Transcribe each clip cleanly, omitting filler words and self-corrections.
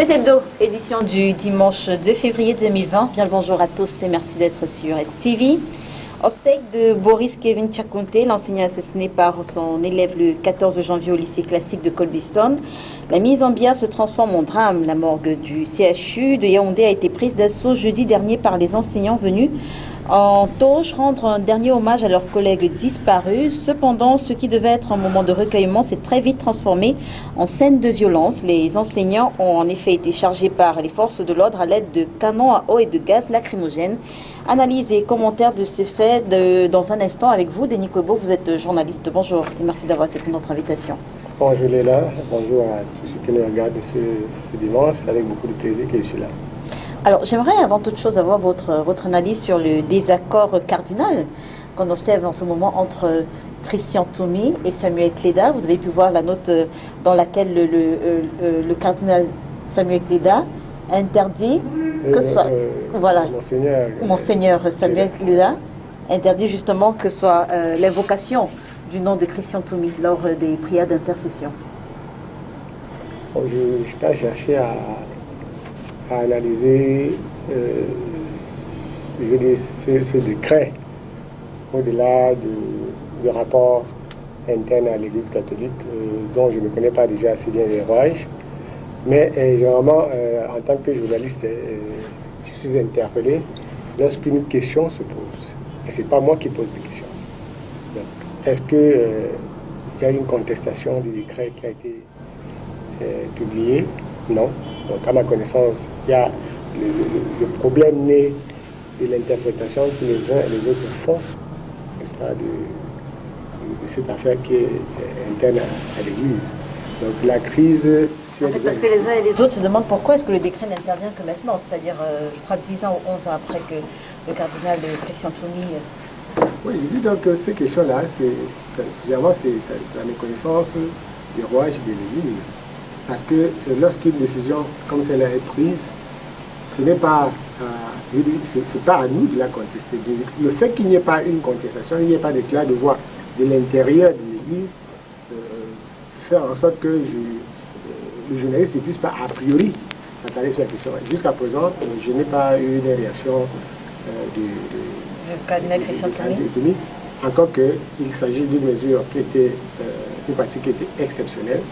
C'est Hebdo, édition du dimanche 2 février 2020. Bien le bonjour à tous et merci d'être sur STV. Obsèques de Boris Kevin Tchakounte, l'enseignant assassiné par son élève le 14 janvier au lycée classique de Colbison. La mise en bière se transforme en drame. La morgue du CHU de Yaoundé a été prise d'assaut jeudi dernier par les enseignants venus en Tauge rendre un dernier hommage à leurs collègues disparus. Cependant, ce qui devait être un moment de recueillement s'est très vite transformé en scène de violence. Les enseignants ont en effet été chargés par les forces de l'ordre à l'aide de canons à eau et de gaz lacrymogène. Analyse et commentaires de ces faits dans un instant avec vous. Denis Kobo, vous êtes journaliste. Bonjour et merci d'avoir accepté notre invitation. Bonjour Léla, bonjour à tous ceux qui nous regardent ce dimanche. C'est avec beaucoup de plaisir que je suis là. Alors, j'aimerais avant toute chose avoir votre analyse sur le désaccord cardinal qu'on observe en ce moment entre Christian Toumi et Samuel Cléda. Vous avez pu voir la note dans laquelle le cardinal Samuel Cléda interdit que ce soit... voilà, Monseigneur Samuel Cléda interdit justement que soit l'invocation du nom de Christian Toumi lors des prières d'intercession. Bon, je n'ai pas cherché à analyser ce décret au-delà du rapport interne à l'Église catholique dont je ne connais pas déjà assez bien les rouages. Mais généralement, en tant que journaliste, je suis interpellé lorsqu'une question se pose. Et ce n'est pas moi qui pose des questions. Est-ce qu'il y a une contestation du décret qui a été publié? Non. Donc, à ma connaissance, il y a le problème né de l'interprétation que les uns et les autres font, n'est-ce pas, de cette affaire qui est interne à l'Église. Donc, la crise... parce que les uns et les autres se demandent pourquoi est-ce que le décret n'intervient que maintenant, c'est-à-dire, je crois, 10 ans ou 11 ans après que le cardinal Christian Toumi... Oui, je dis donc que ces questions-là, généralement, c'est la méconnaissance des rouages de l'Église. Parce que lorsqu'une décision comme celle-là est prise, ce n'est pas, c'est pas à nous de la contester. Le fait qu'il n'y ait pas une contestation, il n'y ait pas d'éclat de voix de l'intérieur de l'Église, faire en sorte que le journaliste ne puisse pas a priori s'attarder sur la question. Jusqu'à présent, je n'ai pas eu de réaction du cardinal Christian Toumi, encore qu'il s'agit d'une mesure qui était une pratique qui était exceptionnelle.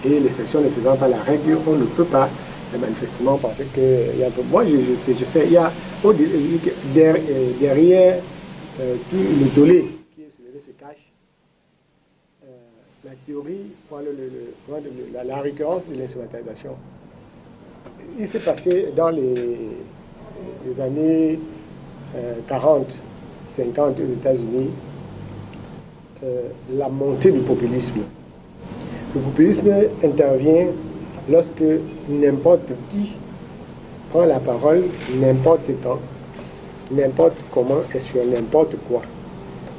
Et l'exception ne faisant pas la règle, on ne peut pas manifestement penser qu'il y a un peu... Moi, je sais, il y a derrière tout le tollé qui est soulevé se cache la théorie, la récurrence de l'instrumentalisation. Il s'est passé dans les années 40, 50 aux États-Unis, la montée du populisme. Le populisme intervient lorsque n'importe qui prend la parole n'importe quand, n'importe comment et sur n'importe quoi.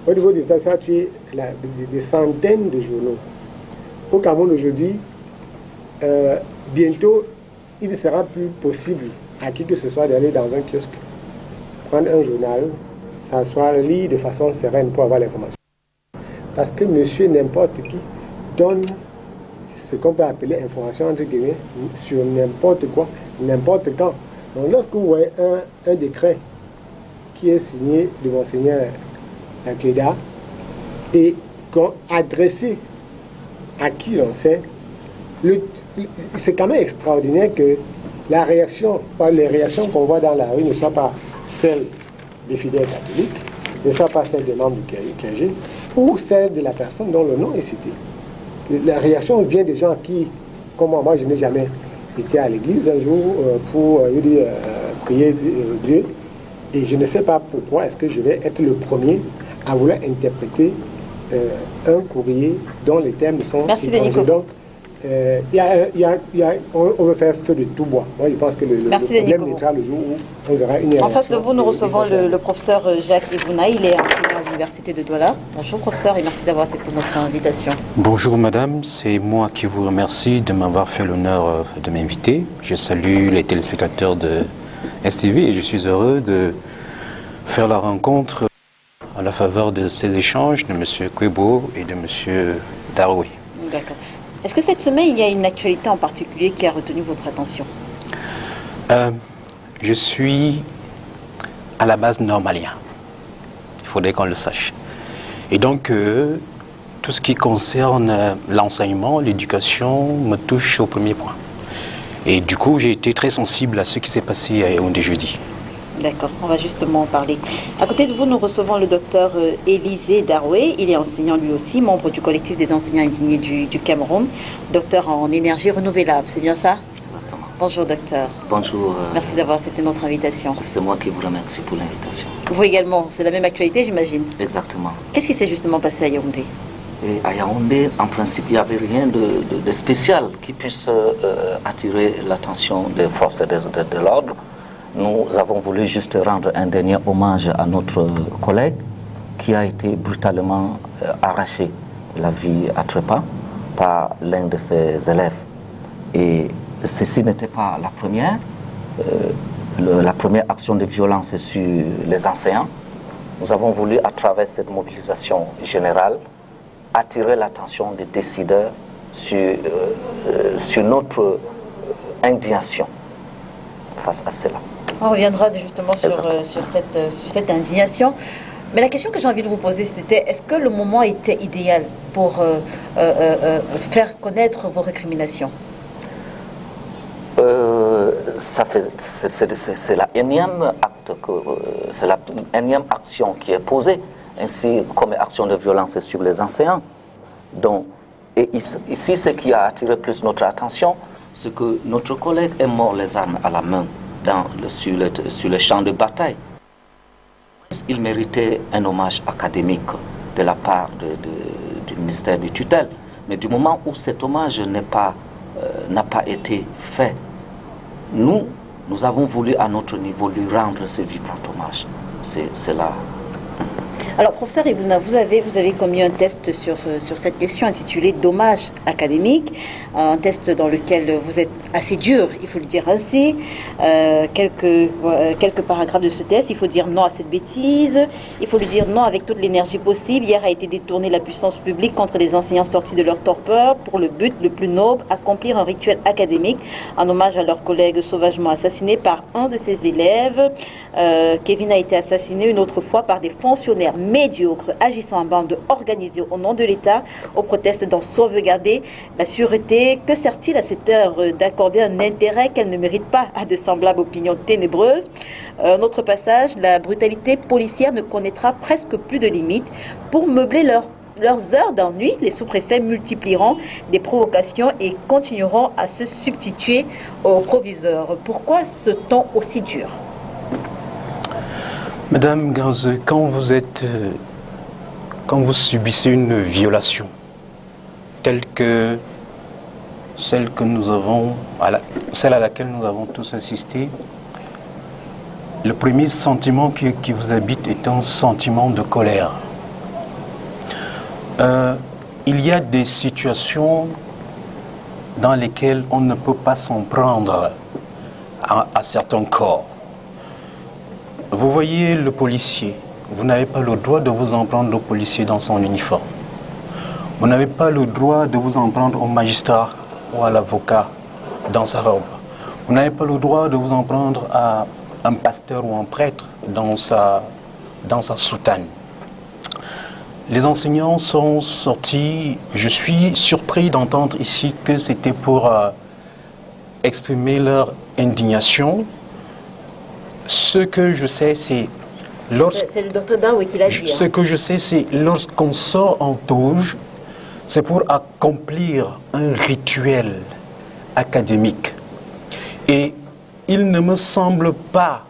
Au niveau des États-Unis, tu as des centaines de journaux. Au Cameroun aujourd'hui, bientôt, il ne sera plus possible à qui que ce soit d'aller dans un kiosque, prendre un journal, s'asseoir, lire de façon sereine pour avoir l'information. Parce que monsieur n'importe qui donne ce qu'on peut appeler information entre guillemets sur n'importe quoi, n'importe quand. Donc lorsque vous voyez un décret qui est signé de Monseigneur Cléda et adressé à qui l'on sait, c'est quand même extraordinaire que les réactions qu'on voit dans la rue ne soient pas celles des fidèles catholiques, ne soient pas celles des membres du clergé ou celles de la personne dont le nom est cité. La réaction vient des gens qui, comme moi, je n'ai jamais été à l'église un jour pour prier Dieu. Et je ne sais pas pourquoi est-ce que je vais être le premier à vouloir interpréter un courrier dont les termes sont étrangers. Donc, on veut faire feu de tout bois. Moi, je pense que le problème naîtra le jour où on verra une réaction. En face de vous, nous recevons le professeur Jacques Ebouna. Il est enseignant à l'université de Douala. Bonjour professeur et merci d'avoir accepté notre invitation. Bonjour madame, c'est moi qui vous remercie de m'avoir fait l'honneur de m'inviter. Je salue les téléspectateurs de STV et je suis heureux de faire la rencontre à la faveur de ces échanges de M. Kwebo et de M. Daroui. D'accord. Est-ce que cette semaine, il y a une actualité en particulier qui a retenu votre attention? Je suis à la base normalien. Il faudrait qu'on le sache. Et donc, tout ce qui concerne l'enseignement, l'éducation, me touche au premier point. Et du coup, j'ai été très sensible à ce qui s'est passé à Yaoundé jeudi. D'accord, on va justement en parler. À côté de vous, nous recevons le docteur Élisée Daroué. Il est enseignant lui aussi, membre du collectif des enseignants indignés du Cameroun, docteur en énergie renouvelable, c'est bien ça? Exactement. Bonjour docteur. Bonjour. Merci d'avoir accepté notre invitation. C'est moi qui vous remercie pour l'invitation. Vous également, c'est la même actualité j'imagine. Exactement. Qu'est-ce qui s'est justement passé à Yaoundé? Et à Yaoundé, en principe, il n'y avait rien de spécial qui puisse attirer l'attention des forces de l'ordre. Nous avons voulu juste rendre un dernier hommage à notre collègue qui a été brutalement arraché la vie à trépas par l'un de ses élèves. Et ceci n'était pas la première. La première action de violence sur les enseignants. Nous avons voulu, à travers cette mobilisation générale, attirer l'attention des décideurs sur notre indignation face à cela. On reviendra justement sur cette indignation. Mais la question que j'ai envie de vous poser, c'était est-ce que le moment était idéal pour faire connaître vos récriminations? C'est la énième action qui est posée, ainsi comme action de violence sur les enseignants. Donc, et ici, ce qui a attiré plus notre attention, c'est que notre collègue est mort les armes à la main sur le champ de bataille. Il méritait un hommage académique de la part du ministère de tutelle. Mais du moment où cet hommage n'a pas été fait, nous avons voulu à notre niveau lui rendre ce vibrant hommage. C'est là. Alors, professeur Ibouna, vous avez commis un test sur cette question intitulée Dommage académique, un test dans lequel vous êtes assez dur, il faut le dire ainsi. Quelques paragraphes de ce test, il faut dire non à cette bêtise, il faut lui dire non avec toute l'énergie possible. Hier a été détournée la puissance publique contre les enseignants sortis de leur torpeur pour le but le plus noble, accomplir un rituel académique en hommage à leur collègue sauvagement assassiné par un de ses élèves. Kevin a été assassiné une autre fois par des fonctionnaires médiocres agissant en bande organisée au nom de l'État au proteste d'en sauvegarder la sûreté. Que sert-il à cette heure d'accorder un intérêt qu'elle ne mérite pas à de semblables opinions ténébreuses? Notre passage, la brutalité policière ne connaîtra presque plus de limites. Pour meubler leurs heures d'ennui, les sous-préfets multiplieront des provocations et continueront à se substituer aux proviseurs. Pourquoi ce ton aussi dur? Madame Ganze, quand vous subissez une violation telle que celle à laquelle nous avons tous assisté, le premier sentiment qui vous habite est un sentiment de colère. Il y a des situations dans lesquelles on ne peut pas s'en prendre à certains corps. Vous voyez le policier, vous n'avez pas le droit de vous en prendre au policier dans son uniforme. Vous n'avez pas le droit de vous en prendre au magistrat ou à l'avocat dans sa robe. Vous n'avez pas le droit de vous en prendre à un pasteur ou un prêtre dans sa soutane. Les enseignants sont sortis. Je suis surpris d'entendre ici que c'était pour exprimer leur indignation. Ce que je sais, c'est C'est le docteur Daroué qui l'a dit. Ce que je sais, c'est lorsqu'on sort en toge, c'est pour accomplir un rituel académique. Et il ne me semble pas,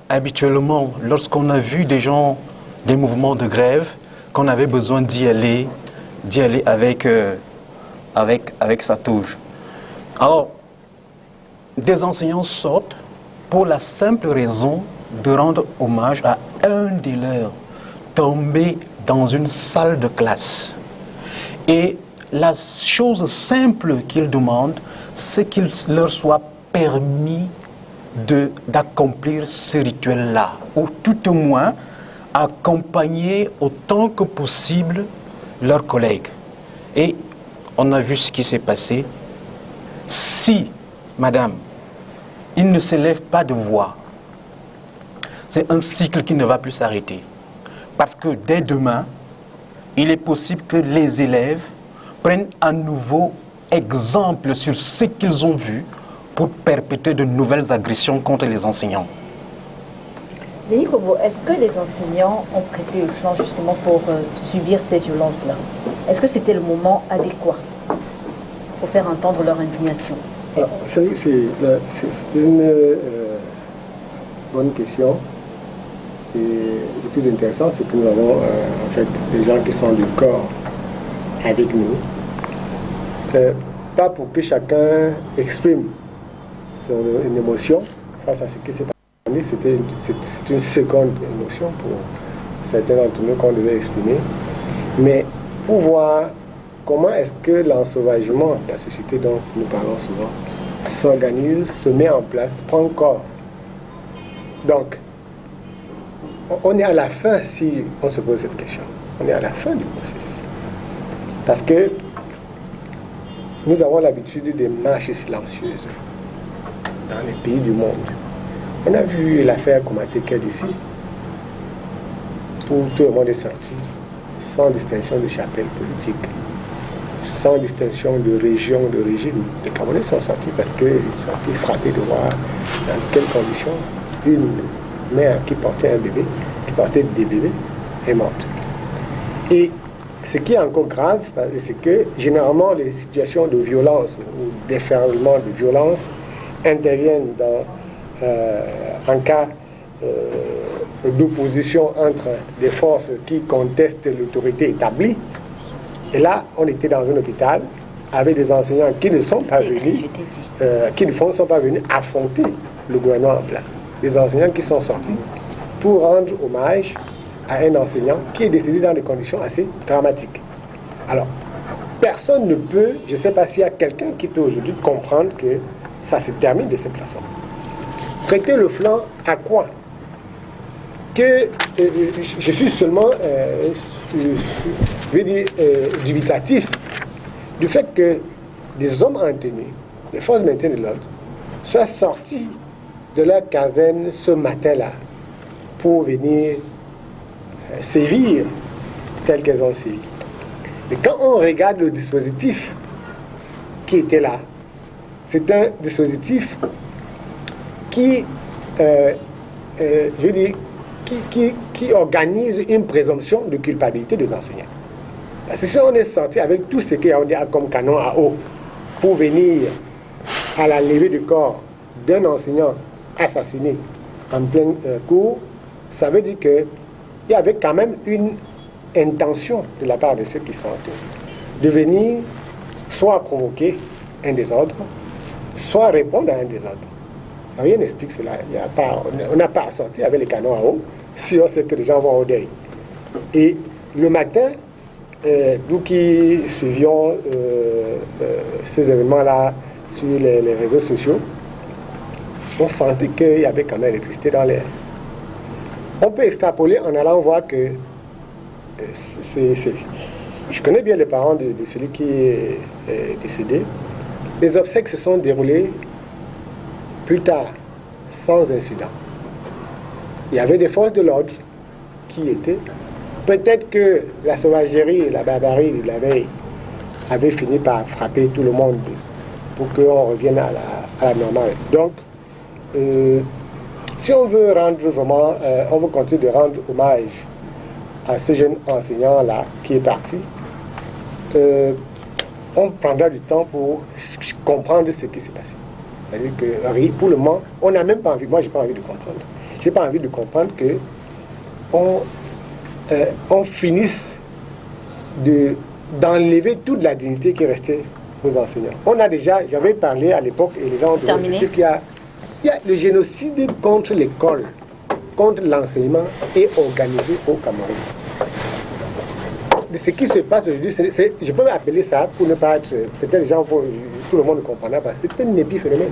habituellement, lorsqu'on a vu des gens, des mouvements de grève, qu'on avait besoin d'y aller avec sa toge. Alors, des enseignants sortent pour la simple raison de rendre hommage à un des leurs tombé dans une salle de classe. Et la chose simple qu'ils demandent, c'est qu'il leur soit permis d'accomplir ce rituel-là, ou tout au moins accompagner autant que possible leurs collègues. Et on a vu ce qui s'est passé. Si, madame, il ne s'élève pas de voix. C'est un cycle qui ne va plus s'arrêter. Parce que dès demain, il est possible que les élèves prennent à nouveau exemple sur ce qu'ils ont vu pour perpétrer de nouvelles agressions contre les enseignants. Denis Kobo, est-ce que les enseignants ont prêté le flanc justement pour subir ces violences-là? Est-ce que c'était le moment adéquat pour faire entendre leur indignation? C'est une bonne question. Et le plus intéressant, c'est que nous avons en fait des gens qui sont du corps avec nous. Pas pour que chacun exprime une émotion face à ce qui s'est passé. C'est une seconde émotion pour certains d'entre nous qu'on devait exprimer. Mais pour voir comment est-ce que l'ensauvagement de la société dont nous parlons souvent s'organise, se met en place, prend corps. Donc, on est à la fin si on se pose cette question. On est à la fin du processus. Parce que nous avons l'habitude des marches silencieuses dans les pays du monde. On a vu l'affaire Komaté d'ici, où tout le monde est sorti, sans distinction de chapelle politique, sans distinction de région, d'origine. Les Camerounais sont sortis parce qu'ils ont été frappés de voir dans quelles conditions une mère qui portait un bébé, qui portait des bébés, est morte. Et ce qui est encore grave, c'est que généralement les situations de violence ou d'effervescement de violence interviennent en cas d'opposition entre des forces qui contestent l'autorité établie. Et là, on était dans un hôpital avec des enseignants qui ne sont pas venus, sont pas venus affronter le gouvernement en place. Des enseignants qui sont sortis pour rendre hommage à un enseignant qui est décédé dans des conditions assez dramatiques. Alors, personne ne peut, je ne sais pas s'il y a quelqu'un qui peut aujourd'hui comprendre que ça se termine de cette façon. Prêter le flanc à quoi? Que je suis seulement dubitatif du fait que des hommes en tenue, les forces de maintien de l'ordre, soient sortis de leur caserne ce matin-là pour venir sévir tel qu'elles ont sévi. Et quand on regarde le dispositif qui était là, c'est un dispositif qui, qui organise une présomption de culpabilité des enseignants. Parce que si on est sorti avec tout ce qu'il y a comme canon à eau pour venir à la levée du corps d'un enseignant assassiné en plein cours, ça veut dire qu'il y avait quand même une intention de la part de ceux qui sont de venir soit provoquer un désordre, soit répondre à un désordre. Rien n'explique cela. On n'a pas à sortir avec les canons à eau si on sait que les gens vont au deuil. Et le matin, nous qui suivions ces événements-là sur les réseaux sociaux, on sentait qu'il y avait quand même l'électricité dans l'air. On peut extrapoler en allant voir que je connais bien les parents de celui qui est décédé. Les obsèques se sont déroulées plus tard, sans incident. Il y avait des forces de l'ordre qui étaient. Peut-être que la sauvagerie et la barbarie de la veille avaient fini par frapper tout le monde pour qu'on revienne à la normale. Donc, si on veut rendre vraiment, on veut continuer de rendre hommage à ce jeune enseignant-là qui est parti, on prendra du temps pour comprendre ce qui s'est passé. C'est-à-dire que pour le moment, on n'a même pas envie, moi j'ai pas envie de comprendre. J'ai pas envie de comprendre que on finisse d'enlever toute la dignité qui restait aux enseignants. On a déjà, j'avais parlé à l'époque, et les gens ont dit qu'il y a le génocide contre l'école, contre l'enseignement est organisé au Cameroun. De ce qui se passe aujourd'hui, je peux m'appeler ça pour ne pas être, peut-être les gens, tout le monde ne comprendra pas, c'est un épiphénomène.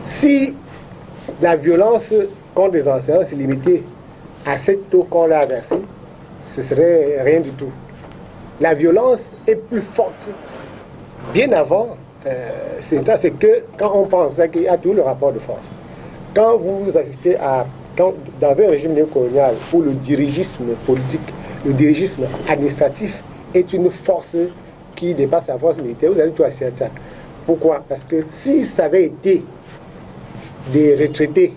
Si la violence contre les enseignants se limitait à cette eau qu'on l'a versée, ce serait rien du tout. La violence est plus forte. Bien avant, c'est que quand on pense qu'il y a tout le rapport de force. quand vous assistez dans un régime néocolonial où le dirigisme politique, le dirigisme administratif est une force qui dépasse la force militaire, vous allez tout assister à ça. Pourquoi? Parce que si ça avait été des retraités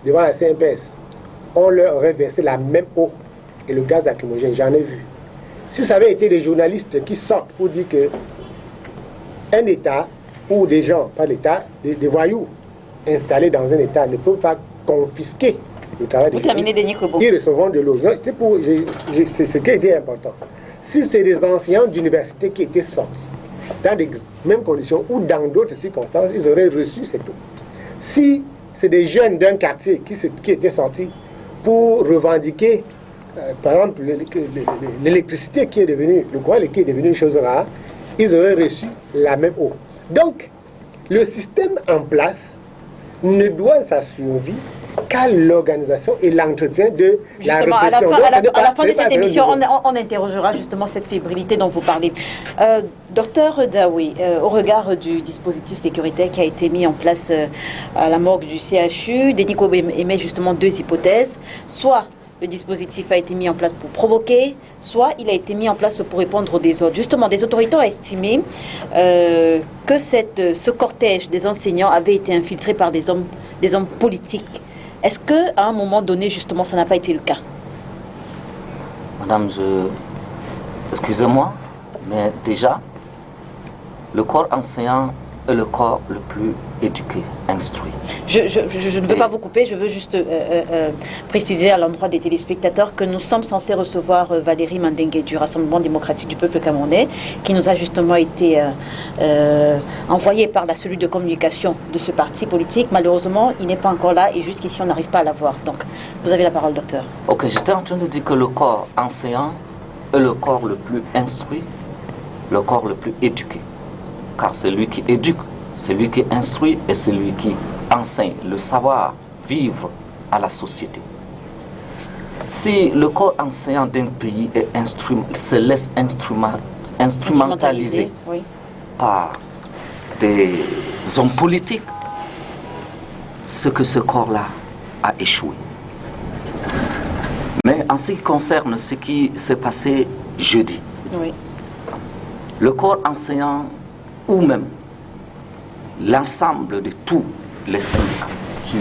devant la CNPS, on leur aurait versé la même eau et le gaz lacrymogène, j'en ai vu. Si ça avait été des journalistes qui sortent pour dire que un État ou des gens, pas l'État, des voyous installés dans un État ne peuvent pas confisquer le travail des journalistes, ils recevront de l'eau. C'est ce qui était important. Si c'est des enseignants d'université qui étaient sortis dans les mêmes conditions ou dans d'autres circonstances, ils auraient reçu cette eau. Si c'est des jeunes d'un quartier qui étaient sortis pour revendiquer, par exemple, l'électricité qui est devenue, le courant qui est devenu une chose rare, ils auraient reçu la même eau. Donc, le système en place ne doit sa survie qu'à l'organisation et l'entretien de justement, la répression. À la fin de cette émission, on interrogera justement cette fébrilité dont vous parlez. Docteur Daoué, au regard du dispositif sécuritaire qui a été mis en place à la morgue du CHU, Denis Kobo émet justement deux hypothèses. Soit le dispositif a été mis en place pour provoquer, soit il a été mis en place pour répondre aux désordres. Justement, des autorités ont estimé que ce cortège des enseignants avait été infiltré par des hommes politiques. Est-ce qu'à un moment donné, justement, ça n'a pas été le cas? Madame, excusez-moi, mais déjà, le corps enseignant est le corps le plus éduqué, instruit. Je ne veux pas vous couper, je veux juste préciser à l'endroit des téléspectateurs que nous sommes censés recevoir Valérie Mandengue du Rassemblement démocratique du peuple camerounais, qui nous a justement été envoyé par la cellule de communication de ce parti politique. Malheureusement, il n'est pas encore là et jusqu'ici, on n'arrive pas à l'avoir. Donc, vous avez la parole, docteur. Ok, j'étais en train de dire que le corps enseignant est le corps le plus instruit, le corps le plus éduqué. Car c'est lui qui éduque, c'est lui qui instruit et c'est lui qui enseigne le savoir-vivre à la société. Si le corps enseignant d'un pays se laisse instrumentaliser oui, par des hommes politiques, c'est que ce corps-là a échoué. Mais en ce qui concerne ce qui s'est passé jeudi, oui, le corps enseignant ou même l'ensemble de tous les syndicats qui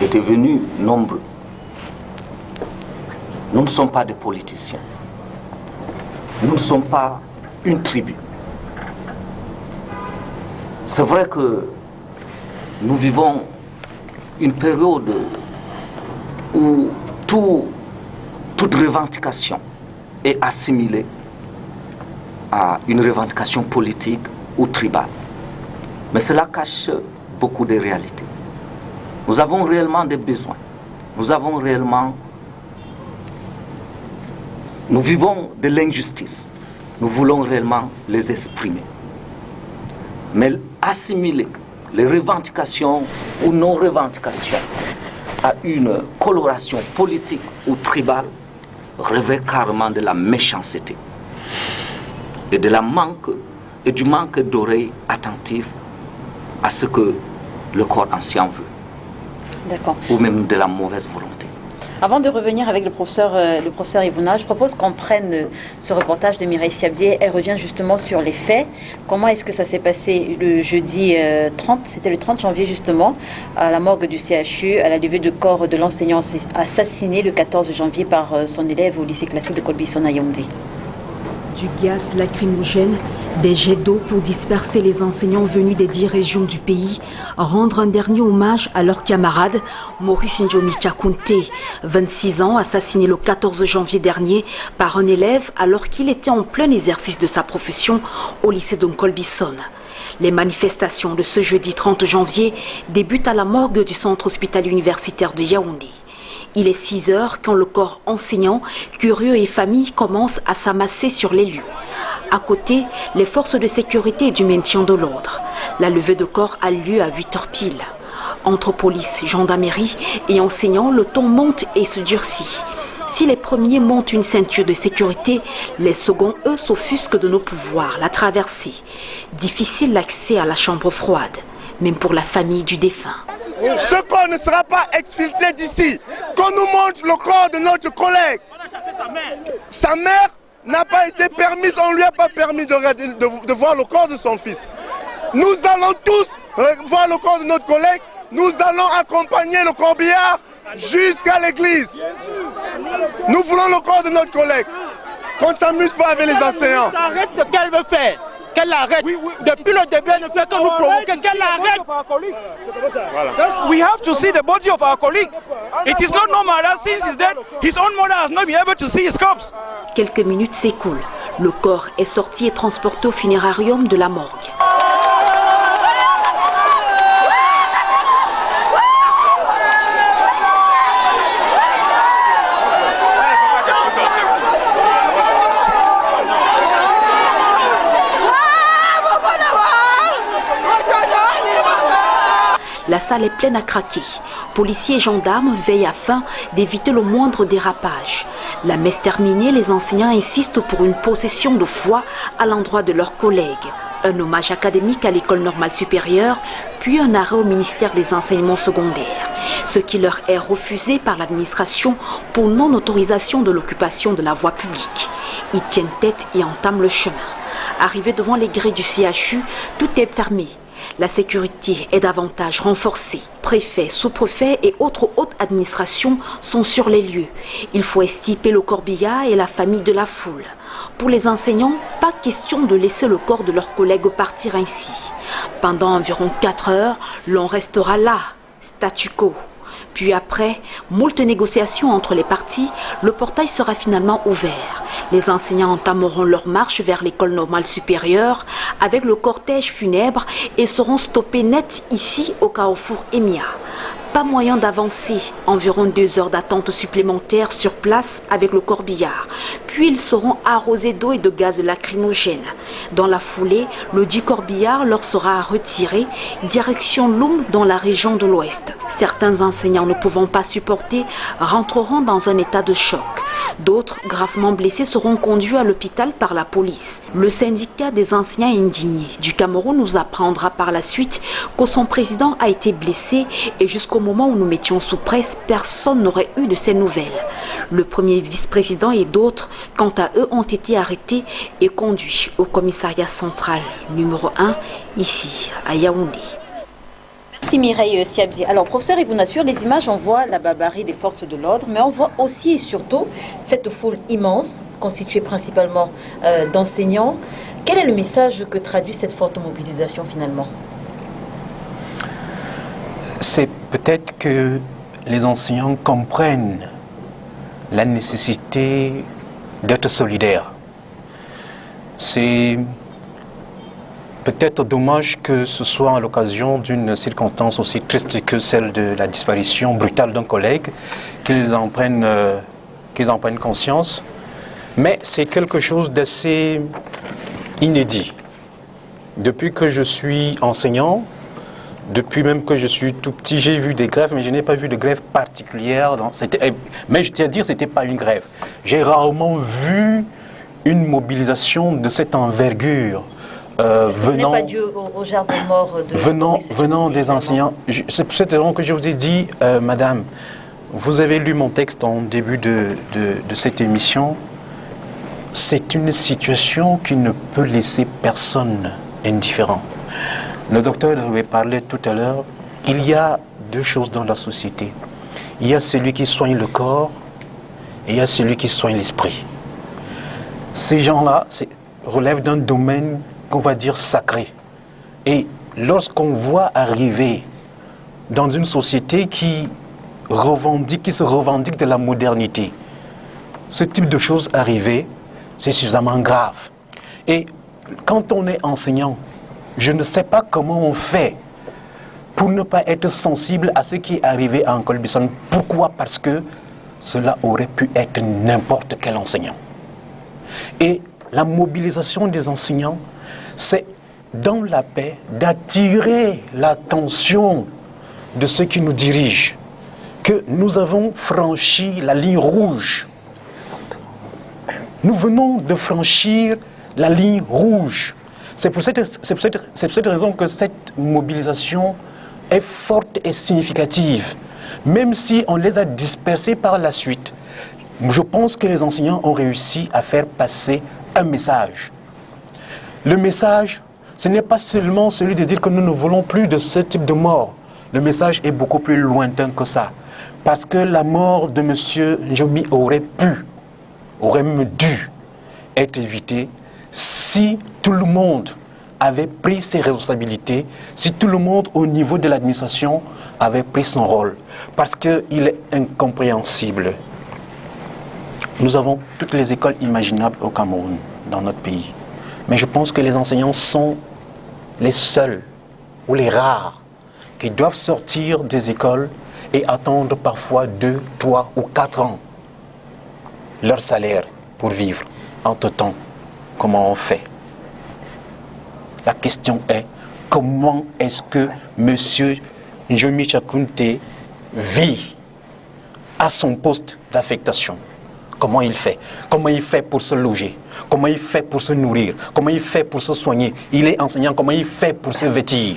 étaient venus nombreux, nous ne sommes pas des politiciens. Nous ne sommes pas une tribu. C'est vrai que nous vivons une période où toute revendication est assimilée à une revendication politique ou tribale. Mais cela cache beaucoup de réalités. Nous avons réellement des besoins. Nous vivons de l'injustice. Nous voulons réellement les exprimer. Mais assimiler les revendications ou non-revendications à une coloration politique ou tribale revêt carrément de la méchanceté et du manque d'oreilles attentives à ce que le corps ancien veut. D'accord. Ou même de la mauvaise volonté. Avant de revenir avec le professeur Ivouna, je propose qu'on prenne ce reportage de Mireille Siabier. Elle revient justement sur les faits. Comment est-ce que ça s'est passé le jeudi 30, c'était le 30 janvier justement, à la morgue du CHU, à la levée de corps de l'enseignant assassiné le 14 janvier par son élève au lycée classique de Colbison à Yaoundé. Du gaz lacrymogène, des jets d'eau pour disperser les enseignants venus des 10 régions du pays, rendre un dernier hommage à leur camarade Maurice Njomi Tchakounte, 26 ans, assassiné le 14 janvier dernier par un élève alors qu'il était en plein exercice de sa profession au lycée de Colbison. Les manifestations de ce jeudi 30 janvier débutent à la morgue du centre hospitalier universitaire de Yaoundé. Il est 6 heures quand le corps enseignant, curieux et famille commencent à s'amasser sur les lieux. À côté, les forces de sécurité et du maintien de l'ordre. La levée de corps a lieu à 8 heures pile. Entre police, gendarmerie et enseignants, le ton monte et se durcit. Si les premiers montent une ceinture de sécurité, les seconds, eux, s'offusquent de nos pouvoirs, la traversée. Difficile l'accès à la chambre froide, même pour la famille du défunt. Ce corps ne sera pas exfiltré d'ici. Qu'on nous montre le corps de notre collègue. Sa mère n'a pas été permise, on ne lui a pas permis de voir le corps de son fils. Nous allons tous voir le corps de notre collègue. Nous allons accompagner le corbillard jusqu'à l'église. Nous voulons le corps de notre collègue. Qu'on ne s'amuse pas avec les enseignants. Arrête ce qu'elle veut faire. Qu'elle arrête. Depuis le début, elle ne fait que nous provoquer. Qu'elle arrête. We have to see the body of our colleague. It is not normal that since he's dead, his own mother has not been able to see his corpse. Quelques minutes s'écoulent. Le corps est sorti et transporté au funérarium de la morgue. La salle est pleine à craquer. Policiers et gendarmes veillent afin d'éviter le moindre dérapage. La messe terminée, les enseignants insistent pour une possession de foi à l'endroit de leurs collègues. Un hommage académique à l'école normale supérieure, puis un arrêt au ministère des enseignements secondaires. Ce qui leur est refusé par l'administration pour non-autorisation de l'occupation de la voie publique. Ils tiennent tête et entament le chemin. Arrivés devant les grilles du CHU, tout est fermé. La sécurité est davantage renforcée. Préfets, sous-préfets et autres hautes administrations sont sur les lieux. Il faut extirper le corbillard et la famille de la foule. Pour les enseignants, pas question de laisser le corps de leurs collègues partir ainsi. Pendant environ 4 heures, l'on restera là, statu quo. Puis après, moult négociations entre les parties, le portail sera finalement ouvert. Les enseignants entameront leur marche vers l'école normale supérieure avec le cortège funèbre et seront stoppés net ici au carrefour Emia. Pas moyen d'avancer, environ 2 heures d'attente supplémentaires sur place avec le corbillard. Puis ils seront arrosés d'eau et de gaz lacrymogène. Dans la foulée, le dit corbillard leur sera retiré, direction Loum dans la région de l'Ouest. Certains enseignants ne pouvant pas supporter rentreront dans un état de choc. D'autres, gravement blessés, seront conduits à l'hôpital par la police. Le syndicat des enseignants indignés du Cameroun nous apprendra par la suite que son président a été blessé et jusqu'au moment où nous mettions sous presse, personne n'aurait eu de ces nouvelles. Le premier vice-président et d'autres, quant à eux, ont été arrêtés et conduits au commissariat central numéro 1, ici, à Yaoundé. Merci Mireille Siabdi. Alors professeur, il vous assure, les images, on voit la barbarie des forces de l'ordre, mais on voit aussi et surtout cette foule immense, constituée principalement d'enseignants. Quel est le message que traduit cette forte mobilisation finalement? C'est peut-être que les enseignants comprennent la nécessité d'être solidaires. C'est peut-être dommage que ce soit à l'occasion d'une circonstance aussi triste que celle de la disparition brutale d'un collègue qu'ils en prennent conscience, mais c'est quelque chose d'assez inédit. Depuis que je suis enseignant, depuis même que je suis tout petit, j'ai vu des grèves, mais je n'ai pas vu de grève particulière. Mais je tiens à dire que ce n'était pas une grève. J'ai rarement vu une mobilisation de cette envergure venant, pas dû au jardin mort de venant des enseignants. C'est pour cette raison que je vous ai dit, madame, vous avez lu mon texte en début de cette émission. C'est une situation qui ne peut laisser personne indifférent. Le docteur avait parlé tout à l'heure, il y a 2 choses dans la société. Il y a celui qui soigne le corps et il y a celui qui soigne l'esprit. Ces gens-là relèvent d'un domaine qu'on va dire sacré. Et lorsqu'on voit arriver dans une société qui se revendique de la modernité, ce type de choses arriver, c'est suffisamment grave. Et quand on est enseignant, je ne sais pas comment on fait pour ne pas être sensible à ce qui est arrivé à Nkol Bisson. Pourquoi? Parce que cela aurait pu être n'importe quel enseignant. Et la mobilisation des enseignants, c'est dans la paix d'attirer l'attention de ceux qui nous dirigent, que nous avons franchi la ligne rouge. Nous venons de franchir la ligne rouge. C'est pour cette raison que cette mobilisation est forte et significative. Même si on les a dispersés par la suite, je pense que les enseignants ont réussi à faire passer un message. Le message, ce n'est pas seulement celui de dire que nous ne voulons plus de ce type de mort. Le message est beaucoup plus lointain que ça. Parce que la mort de M. Njomi aurait même dû être évitée si tout le monde avait pris ses responsabilités, si tout le monde au niveau de l'administration avait pris son rôle. Parce qu'il est incompréhensible. Nous avons toutes les écoles imaginables au Cameroun, dans notre pays. Mais je pense que les enseignants sont les seuls ou les rares qui doivent sortir des écoles et attendre parfois 2, 3 ou 4 ans leur salaire pour vivre. Entre-temps, comment on fait? La question est, comment est-ce que M. Njomi Tchakounté vit à son poste d'affectation? Comment il fait? Comment il fait pour se loger? Comment il fait pour se nourrir? Comment il fait pour se soigner? Il est enseignant, comment il fait pour se vêtir?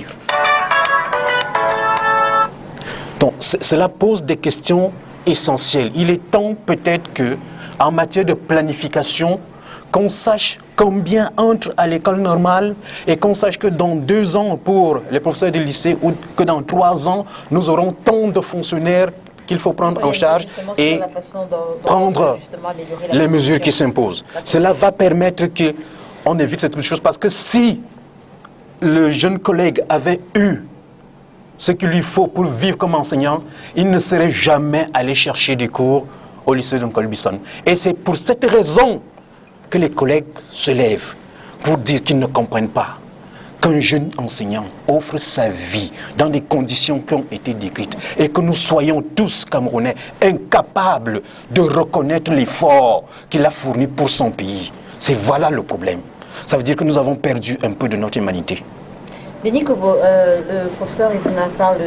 Donc, cela pose des questions essentielles. Il est temps peut-être que, en matière de planification, qu'on sache combien entre à l'école normale et qu'on sache que dans 2 ans pour les professeurs de lycée ou que dans 3 ans, nous aurons tant de fonctionnaires qu'il faut prendre en charge et prendre les mesures qui s'imposent. Cela va permettre qu'on évite cette chose parce que si le jeune collègue avait eu ce qu'il lui faut pour vivre comme enseignant, il ne serait jamais allé chercher des cours au lycée de Colbison. Et c'est pour cette raison que les collègues se lèvent pour dire qu'ils ne comprennent pas qu'un jeune enseignant offre sa vie dans des conditions qui ont été décrites et que nous soyons tous Camerounais incapables de reconnaître l'effort qu'il a fourni pour son pays. C'est voilà le problème. Ça veut dire que nous avons perdu un peu de notre humanité. Denis Kobo, le professeur Ivuna parle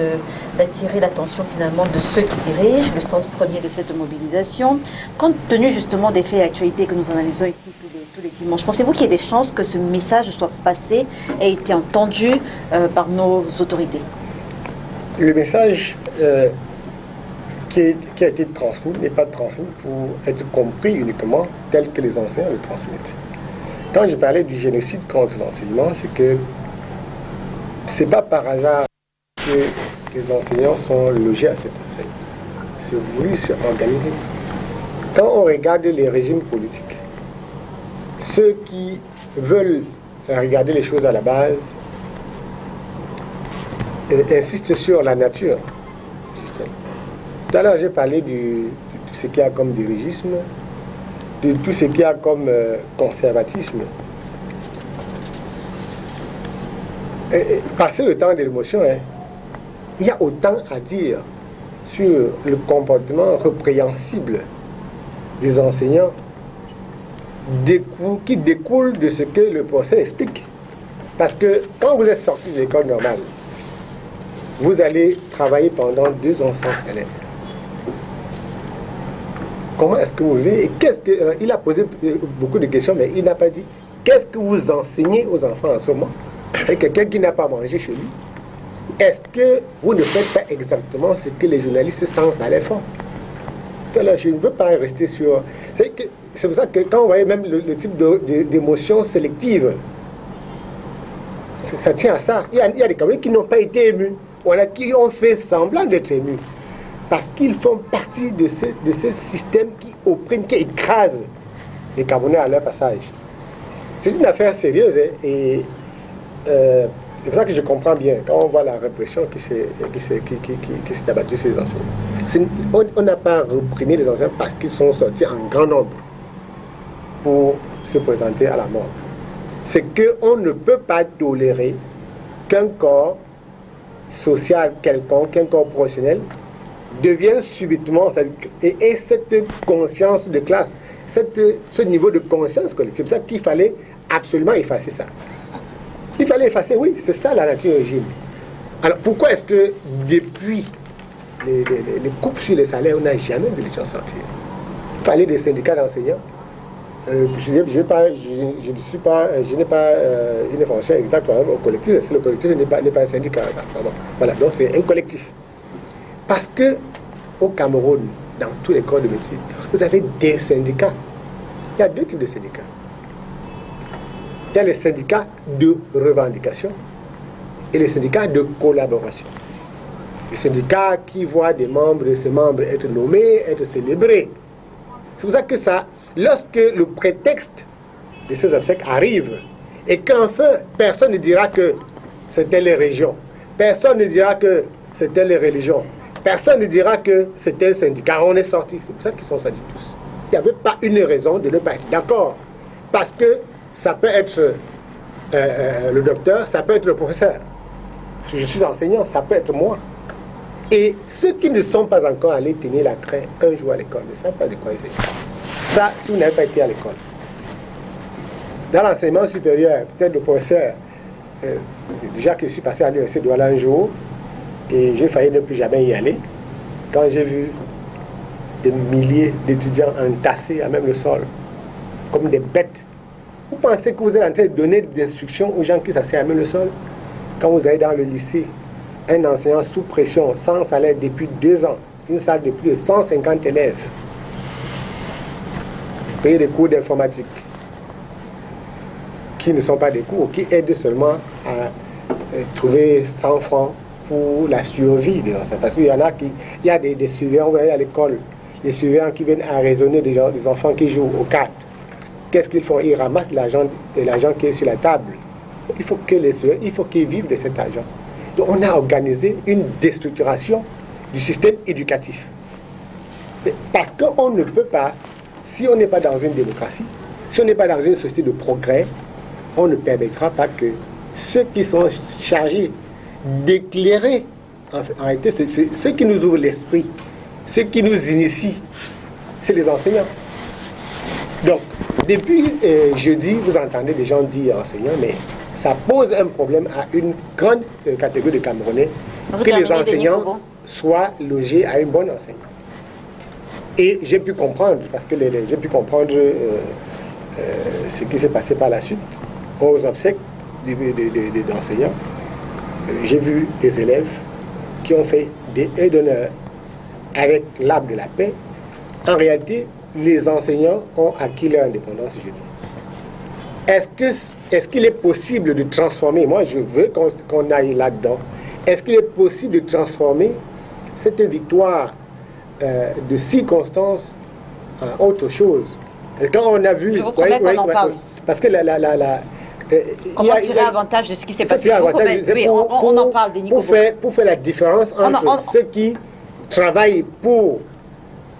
d'attirer l'attention finalement de ceux qui dirigent, le sens premier de cette mobilisation. Compte tenu justement des faits et actualités que nous analysons ici tous les dimanches, pensez-vous qu'il y ait des chances que ce message soit passé et été entendu par nos autorités? Le message qui a été transmis n'est pas transmis pour être compris uniquement tel que les enseignants le transmettent. Quand je parlais du génocide contre l'enseignement, c'est que c'est pas par hasard que les enseignants sont logés à cette enseigne. C'est voulu se organiser. Quand on regarde les régimes politiques, ceux qui veulent regarder les choses à la base insistent sur la nature du système. Tout à l'heure, j'ai parlé de tout ce qu'il y a comme dirigisme, de tout ce qu'il y a comme conservatisme. Passer le temps de l'émotion, il y a autant à dire sur le comportement répréhensible des enseignants qui découle de ce que le procès explique. Parce que quand vous êtes sorti de l'école normale, vous allez travailler pendant 2 ans sans salaire. Comment est-ce que vous vivez? Il a posé beaucoup de questions, mais il n'a pas dit qu'est-ce que vous enseignez aux enfants en ce moment? Et quelqu'un qui n'a pas mangé chez lui, est-ce que vous ne faites pas exactement ce que les journalistes sans salaire font? Alors, je ne veux pas rester sur... C'est pour ça que quand on voit même le type d'émotion sélective, ça tient à ça. Il y a des Camerounais qui n'ont pas été émus, qui ont fait semblant d'être émus, parce qu'ils font partie de ce système qui opprime, qui écrase les Camerounais à leur passage. C'est une affaire sérieuse, et c'est pour ça que je comprends bien quand on voit la répression qui s'est abattue sur les enseignants. On n'a pas réprimé les enseignants parce qu'ils sont sortis en grand nombre pour se présenter à la mort. C'est qu'on ne peut pas tolérer qu'un corps social quelconque, qu'un corps professionnel devienne subitement et cette conscience de classe, ce niveau de conscience collective. C'est pour ça qu'il fallait absolument effacer ça. Il fallait effacer, oui, c'est ça la nature du régime. Alors pourquoi est-ce que depuis les coupes sur les salaires, on n'a jamais vu les gens sortir? Parler des syndicats d'enseignants, Je n'ai pas une information exacte au collectif. Si le collectif n'est pas un syndicat, voilà, donc c'est un collectif. Parce que au Cameroun, dans tous les corps de métier, vous avez des syndicats. Il y a deux types de syndicats. Il y a les syndicats de revendication et les syndicats de collaboration. Les syndicats qui voient des membres de ces membres être nommés, être célébrés. C'est pour ça que lorsque le prétexte de ces obsèques arrive et qu'enfin personne ne dira que c'était les régions, personne ne dira que c'était les religions, personne ne dira que c'était le syndicat, on est sorti. C'est pour ça qu'ils sont sortis tous. Il n'y avait pas une raison de ne pas être d'accord. Parce que ça peut être le docteur, ça peut être le professeur. Je suis enseignant, ça peut être moi. Et ceux qui ne sont pas encore allés tenir la craie un jour à l'école ne savent pas de quoi il s'agit. Ça, si vous n'avez pas été à l'école. Dans l'enseignement supérieur, peut-être le professeur, déjà que je suis passé à l'université de Douala un jour, et j'ai failli ne plus jamais y aller, quand j'ai vu des milliers d'étudiants entassés à même le sol, comme des bêtes. Vous pensez que vous êtes en train de donner des instructions aux gens qui s'asseyent à même le sol? Quand vous allez dans le lycée, un enseignant sous pression, sans salaire depuis 2 ans, une salle de plus de 150 élèves, payer des cours d'informatique qui ne sont pas des cours, qui aident seulement à trouver 100 francs pour la survie des enseignants. Parce qu'il y en a il y a des surveillants, vous voyez à l'école, les surveillants qui viennent arraisonner des enfants qui jouent aux cartes. Qu'est-ce qu'ils font? Ils ramassent l'argent qui est sur la table. Il faut qu'ils vivent de cet argent. Donc on a organisé une déstructuration du système éducatif. Parce qu'on ne peut pas, si on n'est pas dans une démocratie, si on n'est pas dans une société de progrès, on ne permettra pas que ceux qui sont chargés d'éclairer, en réalité, ceux qui nous ouvrent l'esprit, ceux qui nous initient, c'est les enseignants. Donc, depuis jeudi, vous entendez des gens dire enseignants, mais ça pose un problème à une grande catégorie de Camerounais que les enseignants soient logés à une bonne enseigne. Et j'ai pu comprendre, parce que j'ai pu comprendre ce qui s'est passé par la suite, aux obsèques d'enseignants. J'ai vu des élèves qui ont fait des haies d'honneur avec l'arbre de la paix. En réalité, les enseignants ont acquis leur indépendance jeudi. Est-ce qu'il est possible de transformer, moi je veux qu'on aille là-dedans, est-ce qu'il est possible de transformer cette victoire de circonstances en autre chose? Et quand on a vu... Je vous promets qu'on en parle. Parce que comment tirer avantage de ce qui s'est passé? Oui, on en parle, Denis Kobo. Pour faire la différence entre ceux qui travaillent pour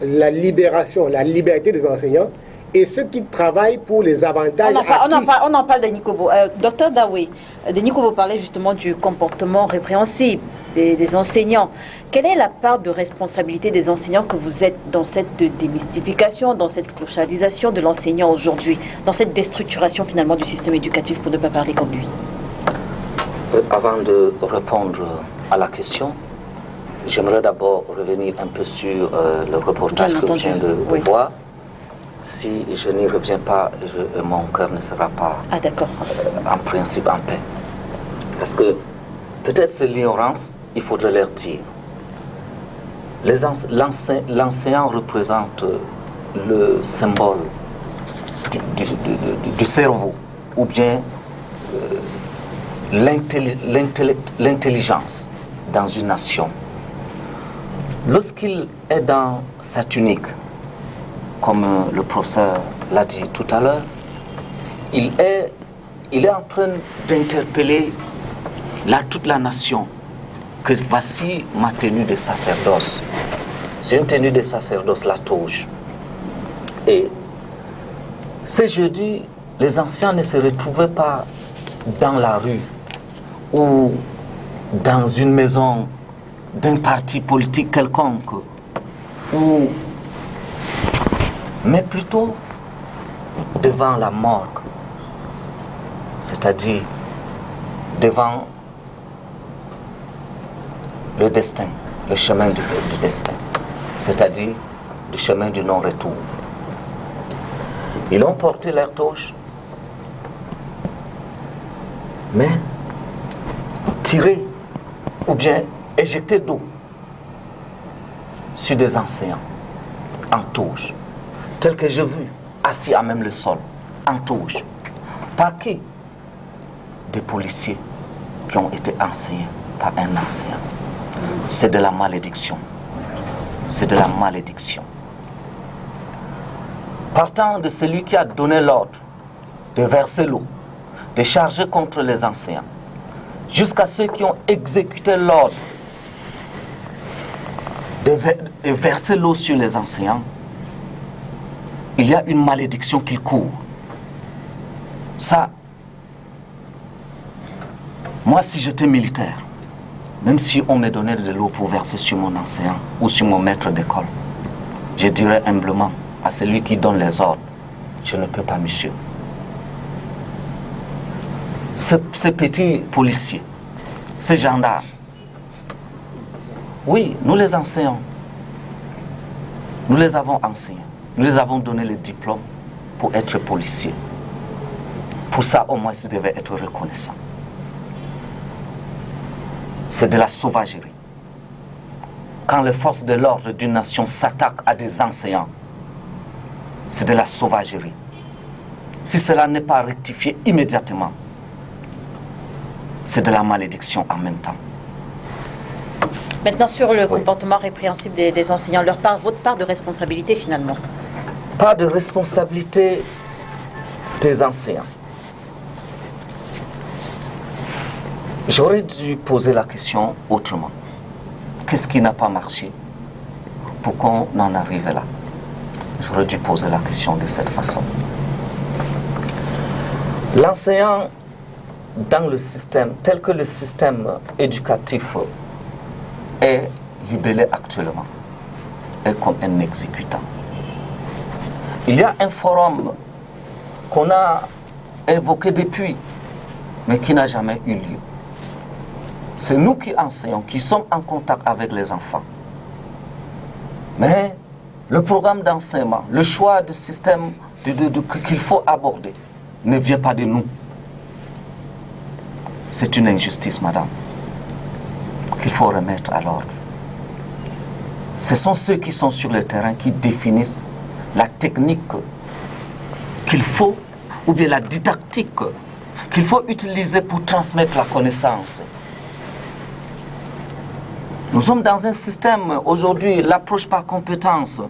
la libération, la liberté des enseignants, et ceux qui travaillent pour les avantages on en parle de Nikobo. Docteur Daoué, Denis Kobo parlait justement du comportement répréhensible des enseignants. Quelle est la part de responsabilité des enseignants que vous êtes dans cette démystification, dans cette clochardisation de l'enseignant aujourd'hui, dans cette déstructuration finalement du système éducatif, pour ne pas parler comme lui? Avant de répondre à la question, j'aimerais d'abord revenir un peu sur le reportage que je viens de voir. Si je n'y reviens pas, mon cœur ne sera pas en principe en paix. Parce que peut-être c'est l'ignorance, il faudrait leur dire. L'enseignant représente le symbole du cerveau, ou bien l'intelligence dans une nation. Lorsqu'il est dans sa tunique, comme le professeur l'a dit tout à l'heure, il est en train d'interpeller toute la nation, que voici ma tenue de sacerdoce. C'est une tenue de sacerdoce, la toge. Et ce jeudi, les anciens ne se retrouvaient pas dans la rue ou dans une maison d'un parti politique quelconque, mais plutôt devant la morgue, c'est-à-dire devant le destin, le chemin du destin, c'est-à-dire le chemin du non-retour. Ils ont porté leur toge, mais tiré ou bien éjecté d'eau sur des enseignants en toge, tels que j'ai vu, assis à même le sol, en toge. Par qui? Des policiers qui ont été enseignés par un enseignant. C'est de la malédiction. C'est de la malédiction. Partant de celui qui a donné l'ordre de verser l'eau, de charger contre les enseignants, jusqu'à ceux qui ont exécuté l'ordre de verser l'eau sur les enseignants, il y a une malédiction qui court. Ça, moi si j'étais militaire, même si on me donnait de l'eau pour verser sur mon enseignant ou sur mon maître d'école, je dirais humblement à celui qui donne les ordres, je ne peux pas, monsieur. Ces petits policiers, ces gendarmes, oui, nous les enseignons. Nous les avons enseignés. Nous les avons donné le diplôme pour être policiers. Pour ça, au moins, ils devaient être reconnaissants. C'est de la sauvagerie. Quand les forces de l'ordre d'une nation s'attaquent à des enseignants, c'est de la sauvagerie. Si cela n'est pas rectifié immédiatement, c'est de la malédiction en même temps. Maintenant, sur le comportement répréhensible des enseignants, votre part de responsabilité finalement? Part de responsabilité des enseignants. J'aurais dû poser la question autrement. Qu'est-ce qui n'a pas marché pour qu'on en arrive là? J'aurais dû poser la question de cette façon. L'enseignant, dans le système, tel que le système éducatif est libellé actuellement, est comme un exécutant. Il y a un forum qu'on a évoqué depuis, mais qui n'a jamais eu lieu. C'est nous qui enseignons, qui sommes en contact avec les enfants. Mais le programme d'enseignement, le choix du système qu'il faut aborder ne vient pas de nous. C'est une injustice, madame, qu'il faut remettre à l'ordre. Ce sont ceux qui sont sur le terrain qui définissent la technique qu'il faut, ou bien la didactique qu'il faut utiliser pour transmettre la connaissance. Nous sommes dans un système, aujourd'hui, l'approche par compétence,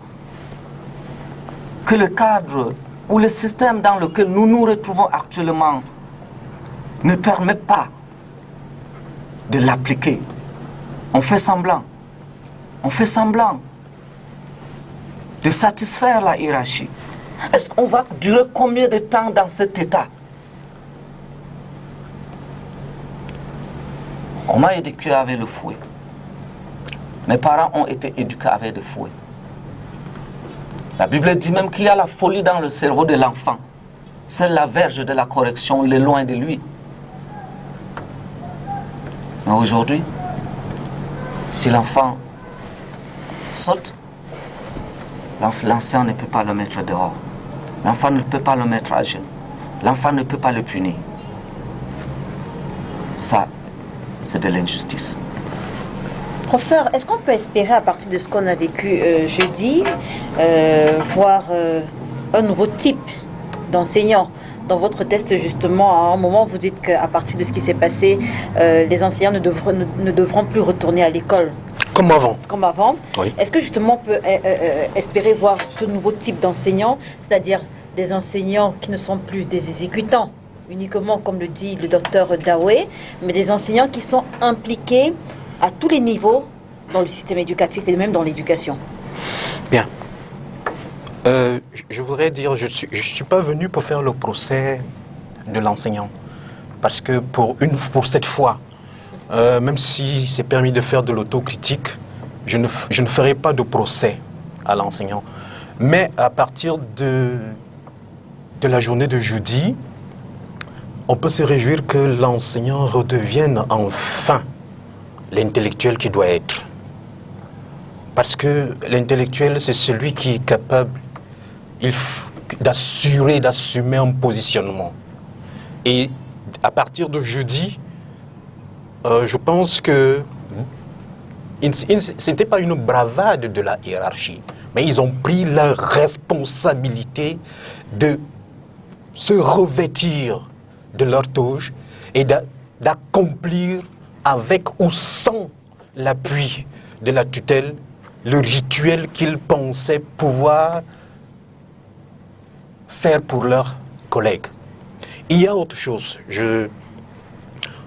que le cadre ou le système dans lequel nous nous retrouvons actuellement ne permet pas de l'appliquer. On fait semblant. On fait semblant de satisfaire la hiérarchie. Est-ce qu'on va durer combien de temps dans cet état? On m'a éduqué avec le fouet. Mes parents ont été éduqués avec le fouet. La Bible dit même qu'il y a la folie dans le cerveau de l'enfant. C'est la verge de la correction, le loin de lui. Mais aujourd'hui, si l'enfant saute, l'ancien ne peut pas le mettre dehors. L'enfant ne peut pas le mettre à genoux. L'enfant ne peut pas le punir. Ça, c'est de l'injustice. Professeur, est-ce qu'on peut espérer à partir de ce qu'on a vécu jeudi, voir un nouveau type d'enseignant? Dans votre test, justement, à un moment, vous dites qu'à partir de ce qui s'est passé, les enseignants ne devront plus retourner à l'école. Comme avant. Comme avant. Oui. Est-ce que justement on peut espérer voir ce nouveau type d'enseignants, c'est-à-dire des enseignants qui ne sont plus des exécutants uniquement, comme le dit le docteur Daoué, mais des enseignants qui sont impliqués à tous les niveaux dans le système éducatif et même dans l'éducation? Bien. Je voudrais dire, je suis pas venu pour faire le procès de l'enseignant. Parce que pour cette fois, même si c'est permis de faire de l'autocritique, je ne ferai pas de procès à l'enseignant. Mais à partir de la journée de jeudi, on peut se réjouir que l'enseignant redevienne enfin l'intellectuel qu'il doit être. Parce que l'intellectuel, c'est celui qui est capable, d'assumer un positionnement. Et à partir de jeudi, je pense que ce n'était pas une bravade de la hiérarchie, mais ils ont pris leur responsabilité de se revêtir de leur toge et d'accomplir avec ou sans l'appui de la tutelle le rituel qu'ils pensaient pouvoir faire pour leurs collègues. Il y a autre chose.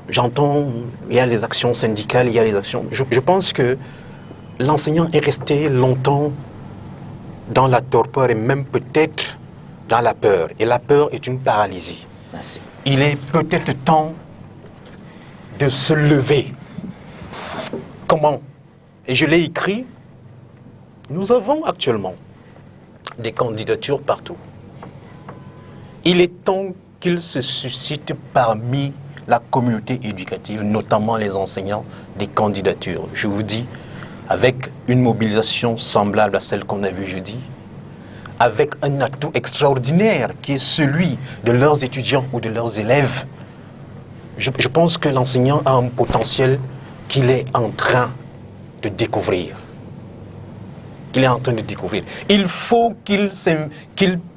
J'entends, il y a les actions syndicales, il y a les actions... Je pense que l'enseignant est resté longtemps dans la torpeur et même peut-être dans la peur. Et la peur est une paralysie. Merci. Il est peut-être temps de se lever. Comment? Et je l'ai écrit. Nous avons actuellement des candidatures partout. Il est temps qu'il se suscite parmi la communauté éducative, notamment les enseignants, des candidatures. Je vous dis, avec une mobilisation semblable à celle qu'on a vue jeudi, avec un atout extraordinaire qui est celui de leurs étudiants ou de leurs élèves, je pense que l'enseignant a un potentiel qu'il est en train de découvrir. Il faut qu'il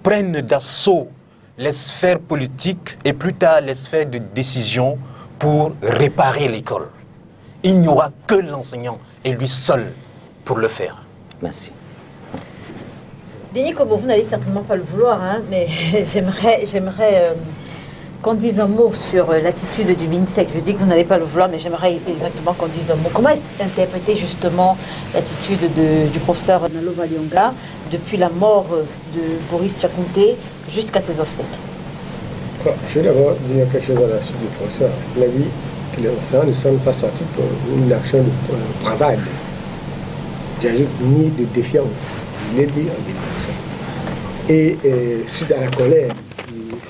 prenne d'assaut les sphères politiques et plus tard les sphères de décision pour réparer l'école. Il n'y aura que l'enseignant et lui seul pour le faire. Merci. Denis Kobo, vous n'allez certainement pas le vouloir, hein, mais j'aimerais qu'on dise un mot sur l'attitude du MINSEC. Je dis que vous n'allez pas le vouloir, mais j'aimerais exactement qu'on dise un mot. Comment est interprétée justement l'attitude du professeur Nalo Valionga depuis la mort de Boris Tchakounté jusqu'à ses obsèques? Je vais d'abord dire quelque chose à la suite du professeur. Il a dit que les enseignants ne sont pas sortis pour une action de bravade. J'ajoute ni de défiance. Il est dit en définition. Et suite à la colère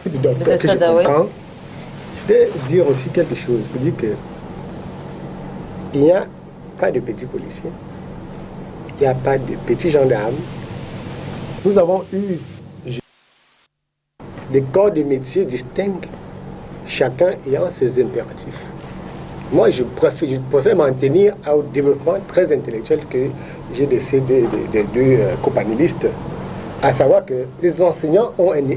du docteur que je comprends, je vais dire aussi quelque chose. Je dis que il n'y a pas de petits policiers, il n'y a pas de petits gendarmes. Nous avons eu des corps de métier distincts, chacun ayant ses impératifs. Moi, je préfère m'en tenir au développement très intellectuel que j'ai de ces deux copanélistes, à savoir que les enseignants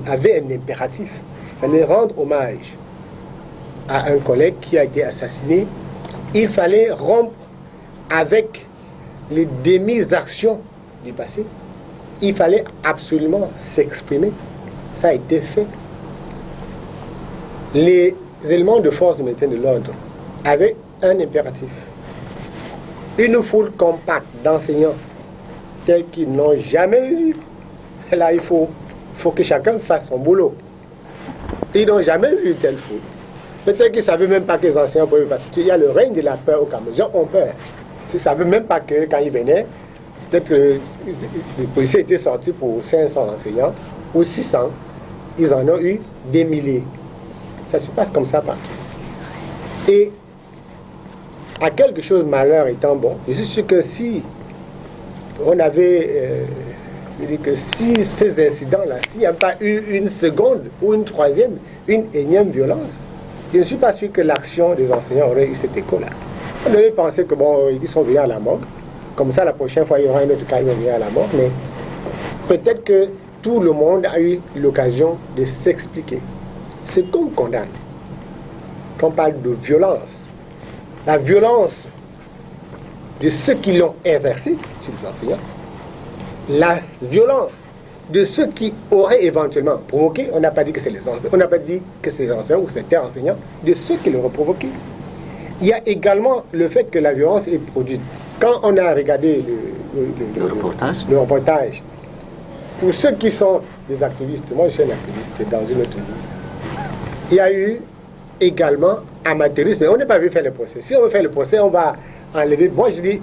avaient un impératif. Il fallait rendre hommage à un collègue qui a été assassiné. Il fallait rompre avec les demi-actions du passé. Il fallait absolument s'exprimer. Ça a été fait. Les éléments de force de maintien de l'ordre avaient un impératif. Une foule compacte d'enseignants tels qu'ils n'ont jamais vu. Là, il faut que chacun fasse son boulot. Ils n'ont jamais vu telle foule. Peut-être qu'ils ne savaient même pas que les enseignants pouvaient passer. Il y a le règne de la peur au Cameroun. Les gens ont peur. Ils ne savaient même pas que quand ils venaient, peut-être que les policiers étaient sortis pour 500 enseignants ou 600. Ils en ont eu des milliers. Ça se passe comme ça partout. Et à quelque chose, malheur étant bon, je suis sûr que si on avait... je dis que si ces incidents-là, s'il n'y a pas eu une seconde ou une troisième, une énième violence, je ne suis pas sûr que l'action des enseignants aurait eu cet écho-là. On devait penser que bon, ils sont venus à la mort. Comme ça, la prochaine fois, il y aura un autre cas, ils vont venir à la mort. Mais peut-être que tout le monde a eu l'occasion de s'expliquer. Ce qu'on condamne, quand on parle de violence, la violence de ceux qui l'ont exercée sur les enseignants, la violence de ceux qui auraient éventuellement provoqué, on n'a pas dit que c'est les enseignants, on n'a pas dit que c'est les enseignants ou que c'était enseignants, de ceux qui l'auraient provoqué. Il y a également le fait que la violence est produite. Quand on a regardé le reportage, pour ceux qui sont des activistes, moi je suis un activiste dans une autre vie, il y a eu également amateurisme, mais on n'est pas venu faire le procès. Si on veut faire le procès, on va enlever. Moi je dis,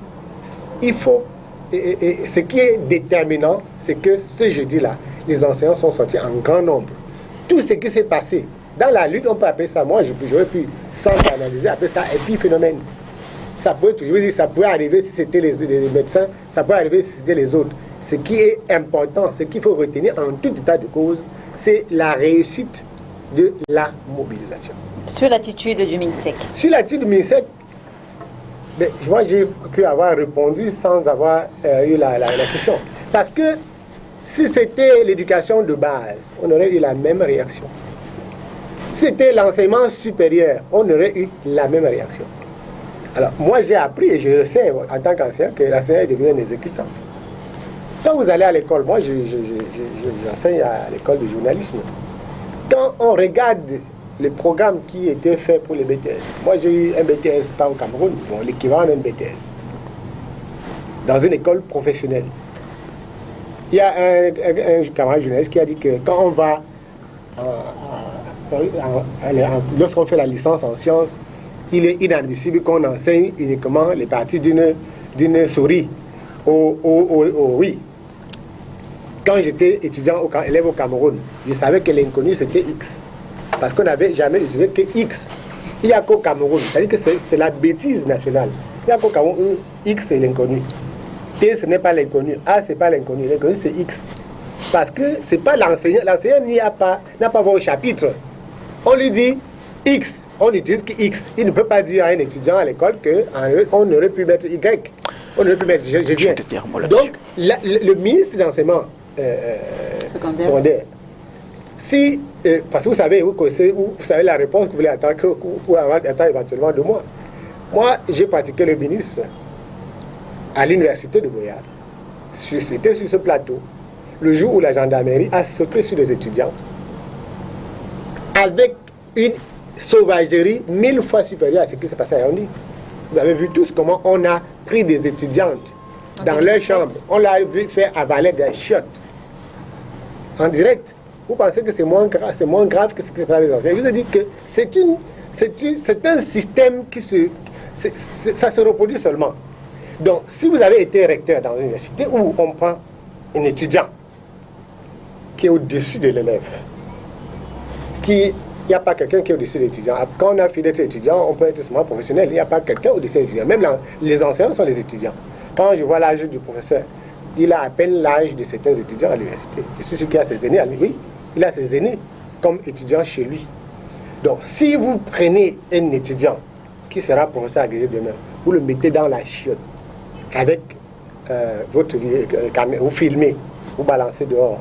il faut... Et ce qui est déterminant, c'est que ce jeudi-là, les enseignants sont sortis en grand nombre. Tout ce qui s'est passé dans la lutte, on peut appeler ça, moi j'aurais pu, sans analyser, appeler ça épiphénomène. Ça peut, je veux dire, ça pourrait arriver si c'était les médecins, ça peut arriver si c'était les autres. Ce qui est important, ce qu'il faut retenir en tout état de cause, c'est la réussite de la mobilisation. Sur l'attitude du MINSEC. Sur l'attitude du MINSEC, moi j'ai pu avoir répondu sans avoir eu la question. Parce que si c'était l'éducation de base, on aurait eu la même réaction. Si c'était l'enseignement supérieur, on aurait eu la même réaction. Alors, moi j'ai appris, et je le sais en tant qu'enseignant, que l'enseignant est devenu un exécutant. Quand vous allez à l'école, moi j'enseigne à l'école de journalisme. Quand on regarde le programme qui était fait pour les BTS, moi j'ai eu un BTS pas au Cameroun, bon, l'équivalent d'un BTS, dans une école professionnelle. Il y a un camarade journaliste qui a dit que quand on va, lorsqu'on fait la licence en sciences, il est inadmissible qu'on enseigne uniquement les parties d'une souris. Oui. Quand j'étais étudiant, élève au Cameroun, je savais que l'inconnu c'était X. Parce qu'on n'avait jamais utilisé que X. Il n'y a qu'au Cameroun. C'est-à-dire que c'est la bêtise nationale. Il n'y a qu'au Cameroun, X c'est l'inconnu. T ce n'est pas l'inconnu. A c'est pas l'inconnu. L'inconnu c'est X. Parce que c'est pas l'enseignant. L'enseignant n'a pas vos chapitres. On lui dit X. On utilise que X. Il ne peut pas dire à un étudiant à l'école qu'on aurait pu mettre Y. On aurait pu mettre je viens. Donc, le ministre d'enseignement secondaire, si, parce que vous savez, vous savez la réponse que vous voulez attendre, que vous pouvez attendre éventuellement de moi. Moi, j'ai pratiqué le ministre à l'université de Boyard. J'étais sur ce plateau le jour où la gendarmerie a sauté sur les étudiants avec une sauvagerie 1000 fois supérieure à ce qui s'est passé à Yaoundé. Vous avez vu tous comment on a pris des étudiantes dans leur chambre. On l'a vu faire avaler des chiottes en direct. Vous pensez que c'est moins grave que ce qui se passe avec les enseignants? Je vous ai dit que c'est un système qui ça se reproduit seulement. Donc, si vous avez été recteur dans une université où on prend un étudiant qui est au-dessus de l'élève, il n'y a pas quelqu'un qui est au-dessus de l'étudiant. Quand on a fini d'être étudiant, on peut être seulement professionnel. Il n'y a pas quelqu'un au-dessus de l'étudiant. Même les enseignants sont les étudiants. Quand je vois l'âge du professeur, il a à peine l'âge de certains étudiants à l'université. Je suis sûr qu'il a ses aînés à lui. Oui, il a ses aînés comme étudiants chez lui. Donc, si vous prenez un étudiant qui sera professeur agrégé demain, vous le mettez dans la chiotte avec votre caméra, vous filmez, vous balancez dehors.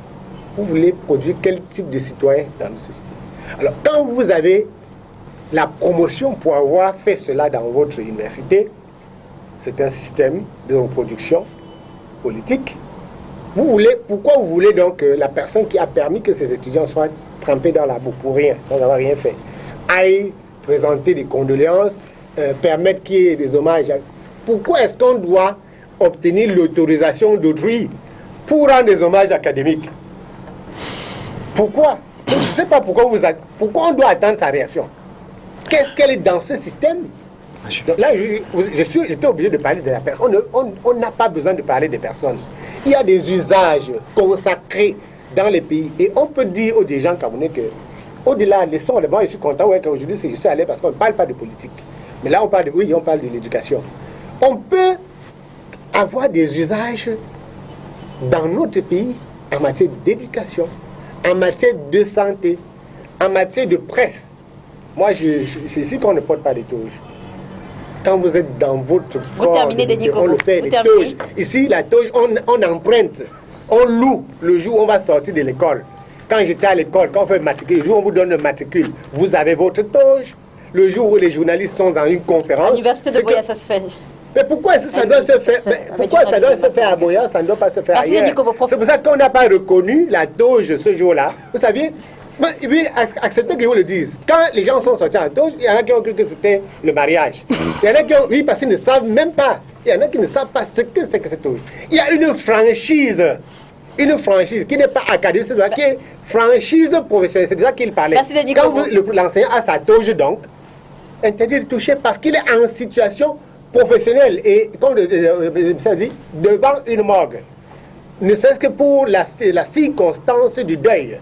Vous voulez produire quel type de citoyen dans nos sociétés? Alors, quand vous avez la promotion pour avoir fait cela dans votre université, c'est un système de reproduction politique. Pourquoi vous voulez donc que la personne qui a permis que ces étudiants soient trempés dans la boue pour rien, sans avoir rien fait, aille présenter des condoléances, permettre qu'il y ait des hommages? Pourquoi est-ce qu'on doit obtenir l'autorisation d'autrui pour rendre des hommages académiques? Pourquoi? Je ne sais pas pourquoi on doit attendre sa réaction. Qu'est-ce qu'elle est dans ce système? Donc là, j'étais obligé de parler de la personne. On n'a pas besoin de parler des personnes. Il y a des usages consacrés dans les pays. Et on peut dire aux dirigeants camerounais que, au-delà, laissons les bancs, je suis content qu'aujourd'hui, je suis allé parce qu'on ne parle pas de politique. Mais là, on parle de l'éducation. On peut avoir des usages dans notre pays en matière d'éducation, en matière de santé, en matière de presse. Moi, c'est ici qu'on ne porte pas des toges. Quand vous êtes dans votre corps, on le fait, les toges. Ici, la toge, on emprunte, on loue le jour où on va sortir de l'école. Quand j'étais à l'école, quand on fait le matricule, le jour où on vous donne le matricule, vous avez votre toge. Le jour où les journalistes sont dans une conférence... À l'université de Boya, ça se fait. Mais pourquoi ça doit se faire? Pourquoi ça doit se faire à Boya, ça ne doit pas se faire ailleurs? C'est pour ça qu'on n'a pas reconnu la toge ce jour-là. Vous saviez, acceptez que vous le dise. Quand les gens sont sortis en toge, il y en a qui ont cru que c'était le mariage. Il y en a qui ont... Oui, parce qu'ils ne savent même pas. Il y en a qui ne savent pas ce que c'est que cette toge. Il y a une franchise qui n'est pas académique, qui est franchise professionnelle. C'est de ça qu'il parlait. Quand l'enseignant a sa toge, donc, interdit de toucher parce qu'il est en situation professionnelle et, comme le ministère dit, devant une morgue. Ne serait-ce que pour la circonstance du deuil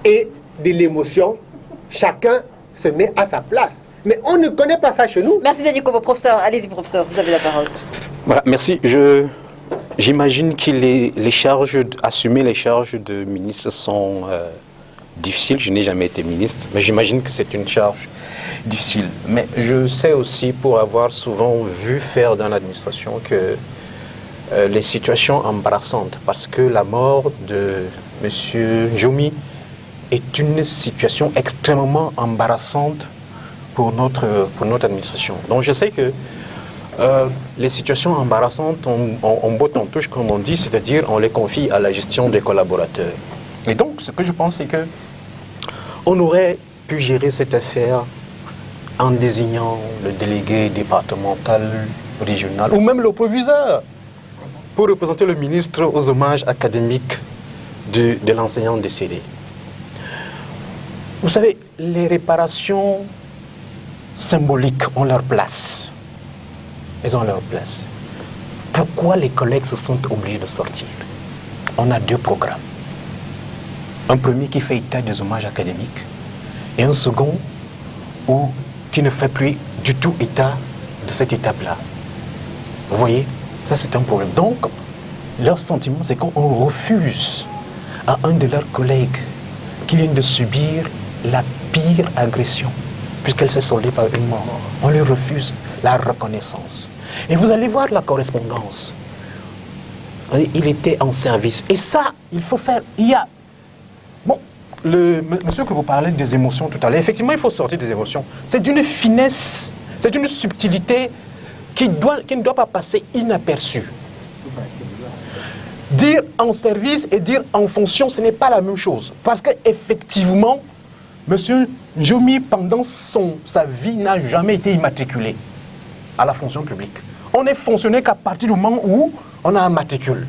et de l'émotion, chacun se met à sa place. Mais on ne connaît pas ça chez nous. Merci Denis Kobo. Professeur, allez-y professeur, vous avez la parole. Voilà, merci. j'imagine que assumer les charges de ministre sont difficiles. Je n'ai jamais été ministre, mais j'imagine que c'est une charge difficile. Mais je sais aussi, pour avoir souvent vu faire dans l'administration, que les situations embarrassantes, parce que la mort de M. Njomi est une situation extrêmement embarrassante pour notre administration. Donc je sais que les situations embarrassantes, on botte en touche, comme on dit, c'est-à-dire on les confie à la gestion des collaborateurs. Et donc ce que je pense, c'est que on aurait pu gérer cette affaire en désignant le délégué départemental, régional, ou même le proviseur, pour représenter le ministre aux hommages académiques de l'enseignant décédé. Vous savez, les réparations symboliques ont leur place. Elles ont leur place. Pourquoi les collègues se sont obligés de sortir? On a deux programmes. Un premier qui fait état des hommages académiques et un second qui ne fait plus du tout état de cette étape-là. Vous voyez? Ça, c'est un problème. Donc, leur sentiment, c'est qu'on refuse à un de leurs collègues qui vient de subir la pire agression, puisqu'elle s'est soldée par une mort. On lui refuse la reconnaissance. Et vous allez voir la correspondance. Il était en service. Et ça, il faut faire... Bon, monsieur que vous parlez des émotions tout à l'heure, effectivement, il faut sortir des émotions. C'est d'une finesse, c'est d'une subtilité qui ne doit pas passer inaperçue. Dire en service et dire en fonction, ce n'est pas la même chose. Parce qu'effectivement, M. Njomi, pendant sa vie, n'a jamais été immatriculé à la fonction publique. On est fonctionnaire qu'à partir du moment où on a un matricule.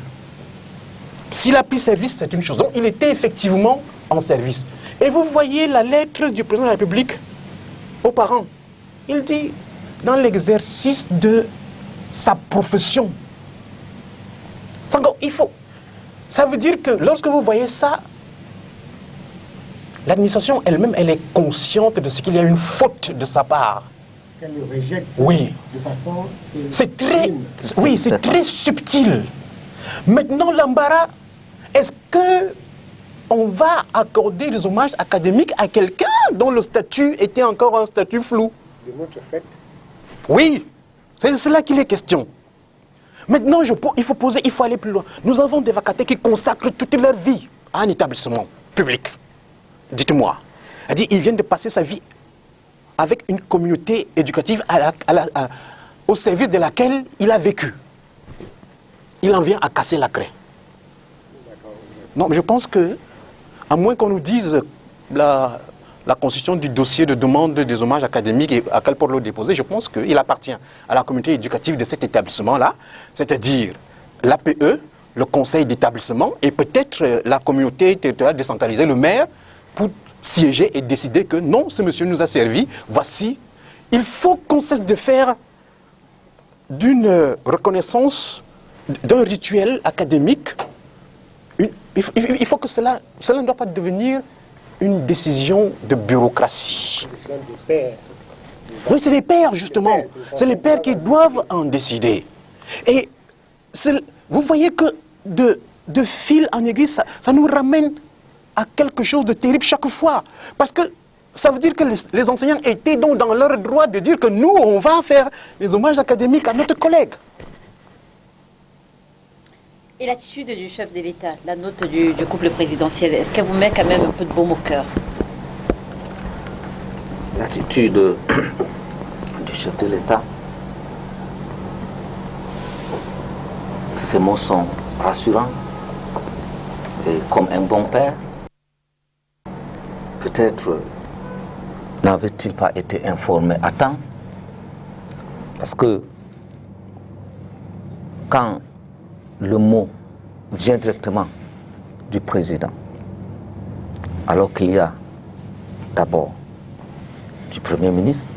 S'il a pris service, c'est une chose. Donc, il était effectivement en service. Et vous voyez la lettre du président de la République aux parents. Il dit, dans l'exercice de sa profession, ça veut dire que lorsque vous voyez ça, l'administration elle-même, elle est consciente de ce qu'il y a une faute de sa part. Qu'elle le rejette oui. De façon... C'est très subtil. Maintenant, l'embarras, est-ce qu'on va accorder des hommages académiques à quelqu'un dont le statut était encore un statut flou? De notre fait. Oui, c'est là qu'il est question. Maintenant, il faut aller plus loin. Nous avons des vacataires qui consacrent toute leur vie à un établissement public. Dites-moi. Ils viennent de passer sa vie avec une communauté éducative au service de laquelle il a vécu. Il en vient à casser la craie. Non, mais je pense que, à moins qu'on nous dise la constitution du dossier de demande des hommages académiques et à quel port le déposer, je pense qu'il appartient à la communauté éducative de cet établissement-là, c'est-à-dire l'APE, le conseil d'établissement et peut-être la communauté territoriale décentralisée, le maire, pour siéger et décider que non, ce monsieur nous a servi, voici. Il faut qu'on cesse de faire d'une reconnaissance, d'un rituel académique, il faut que cela ne doit pas devenir une décision de bureaucratie. Oui, c'est les pères, justement. C'est les pères qui doivent en décider. Et vous voyez que de fil en aiguille, ça nous ramène à quelque chose de terrible chaque fois. Parce que ça veut dire que les enseignants étaient donc dans leur droit de dire que nous, on va faire les hommages académiques à notre collègue. Et l'attitude du chef de l'État, la note du couple présidentiel, est-ce qu'elle vous met quand même un peu de baume au cœur? L'attitude du chef de l'État, ces mots sont rassurants. Et comme un bon père, peut-être n'avait-il pas été informé à temps, parce que quand le mot vient directement du président, alors qu'il y a d'abord du Premier ministre,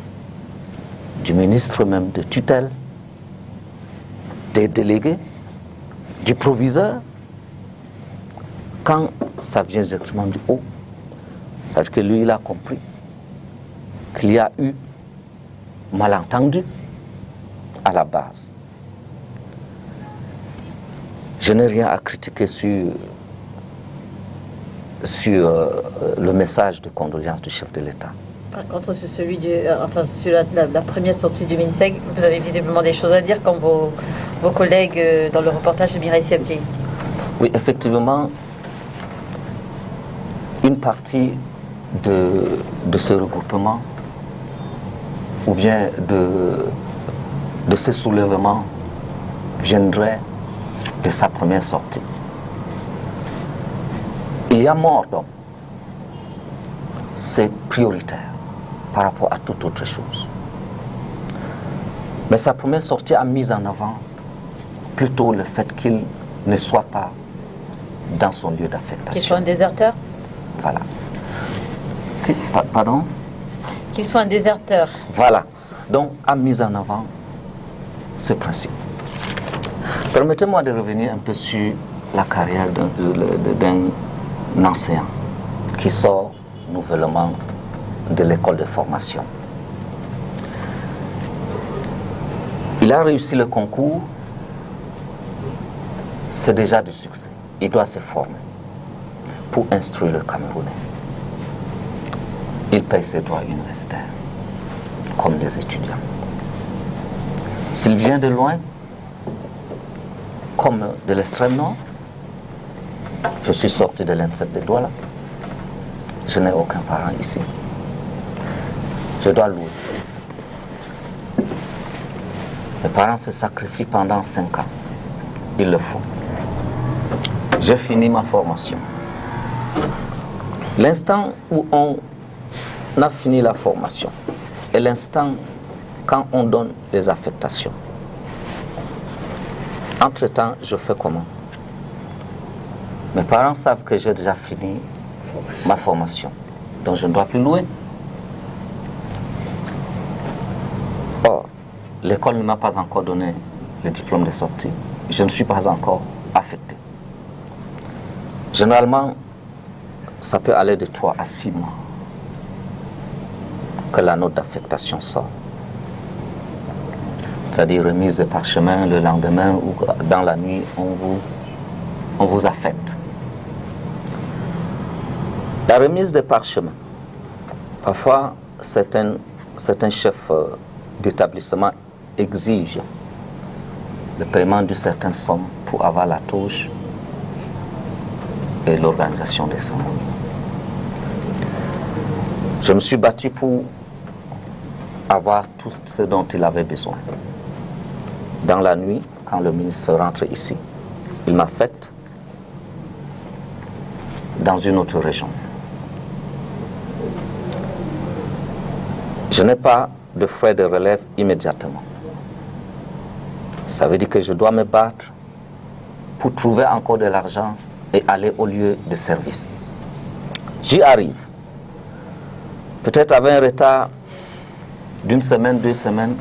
du ministre même de tutelle, des délégués, du proviseur, quand ça vient directement du haut, ça veut dire que lui, il a compris qu'il y a eu malentendu à la base. Je n'ai rien à critiquer sur le message de condoléances du chef de l'État. Par contre, sur celui sur la première sortie du MINSEG, vous avez visiblement des choses à dire comme vos collègues dans le reportage de Mireille Siabdji. Oui, effectivement, une partie de ce regroupement ou bien de ce soulèvement viendrait de sa première sortie. Il y a mort d'homme. C'est prioritaire par rapport à toute autre chose. Mais sa première sortie a mis en avant plutôt le fait qu'il ne soit pas dans son lieu d'affectation. Qu'il soit un déserteur? Voilà. Pardon? Qu'il soit un déserteur. Voilà. Donc, a mis en avant ce principe. Permettez-moi de revenir un peu sur la carrière d'un enseignant qui sort nouvellement de l'école de formation. Il a réussi le concours, c'est déjà du succès. Il doit se former pour instruire le Camerounais. Il paye ses droits universitaires, comme les étudiants. S'il vient de loin, comme de l'extrême nord, je suis sorti de l'INSEP de Douala. Je n'ai aucun parent ici. Je dois louer. Mes parents se sacrifient pendant 5 ans. Ils le font. J'ai fini ma formation. L'instant où on a fini la formation et l'instant quand on donne les affectations, entre-temps, je fais comment? Mes parents savent que j'ai déjà fini ma formation, donc je ne dois plus louer. Or, l'école ne m'a pas encore donné le diplôme de sortie. Je ne suis pas encore affecté. Généralement, ça peut aller de 3 à 6 mois que la note d'affectation sort. C'est-à-dire remise de parchemin le lendemain ou dans la nuit, on vous affecte. La remise de parchemin, parfois certains chefs d'établissement exigent le paiement d'une certaine somme pour avoir la touche et l'organisation des cérémonies. Je me suis battu pour avoir tout ce dont il avait besoin. Dans la nuit, quand le ministre rentre ici, il m'affecte dans une autre région. Je n'ai pas de frais de relève immédiatement. Ça veut dire que je dois me battre pour trouver encore de l'argent et aller au lieu de service. J'y arrive. Peut-être avec un retard d'1 semaine, 2 semaines,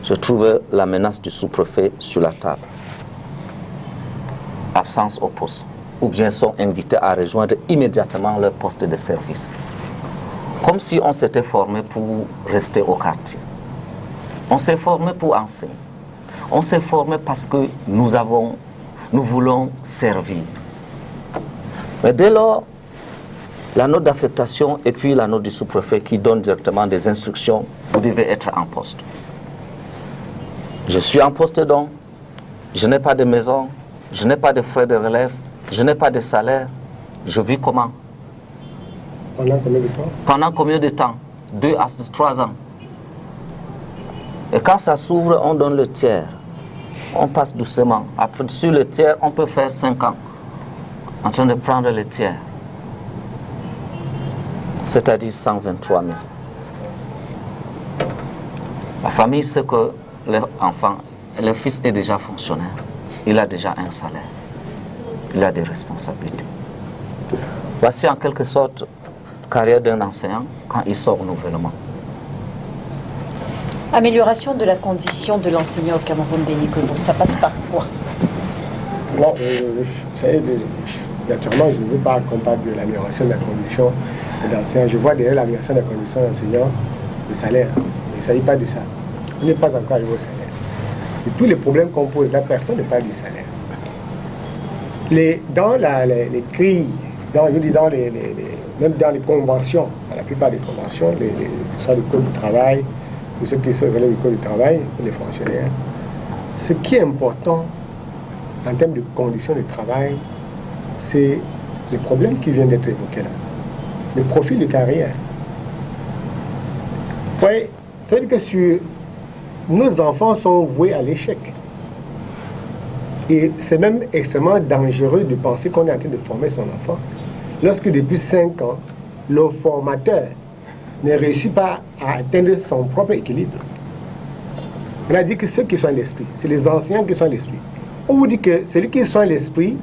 je trouve la menace du sous-préfet sur la table. Absence au poste. Ou bien sont invités à rejoindre immédiatement leur poste de service. Comme si on s'était formé pour rester au quartier. On s'est formé pour enseigner. On s'est formé parce que nous voulons servir. Mais dès lors, la note d'affectation et puis la note du sous-préfet qui donne directement des instructions, vous devez être en poste. Je suis en poste donc, je n'ai pas de maison, je n'ai pas de frais de relève, je n'ai pas de salaire. Je vis comment? Pendant combien de temps? Pendant combien de temps? 2 à 3 ans. Et quand ça s'ouvre, on donne le tiers. On passe doucement. Après, sur le tiers, on peut faire 5 ans en train de prendre le tiers. C'est-à-dire 123 000. La famille sait que l'enfant, le fils est déjà fonctionnaire. Il a déjà un salaire. Il a des responsabilités. Voici en quelque sorte la carrière d'un enseignant quand il sort nouvellement. Amélioration de la condition de l'enseignant au Cameroun, Béni Kono, ça passe par quoi? Bon, naturellement, je ne veux pas qu'on parle de l'amélioration de la condition de l'enseignant. Je vois derrière l'amélioration de la condition de l'enseignant le salaire. Il ne s'agit pas de ça. On n'est pas encore arrivé au salaire. Et tous les problèmes qu'on pose là, personne ne parle du salaire. Dans les grilles, même dans les conventions, dans la plupart des conventions, soit le code du travail, ou ceux qui se relèvent du code du travail, les fonctionnaires, ce qui est important en termes de conditions de travail, c'est le problème qui vient d'être évoqué là, le profil de carrière. Oui, c'est-à-dire que nos enfants sont voués à l'échec. Et c'est même extrêmement dangereux de penser qu'on est en train de former son enfant lorsque depuis 5 ans, le formateur ne réussit pas à atteindre son propre équilibre. On a dit que ceux qui soignent l'esprit, c'est les enseignants qui soignent l'esprit. On vous dit que celui qui soigne l'esprit,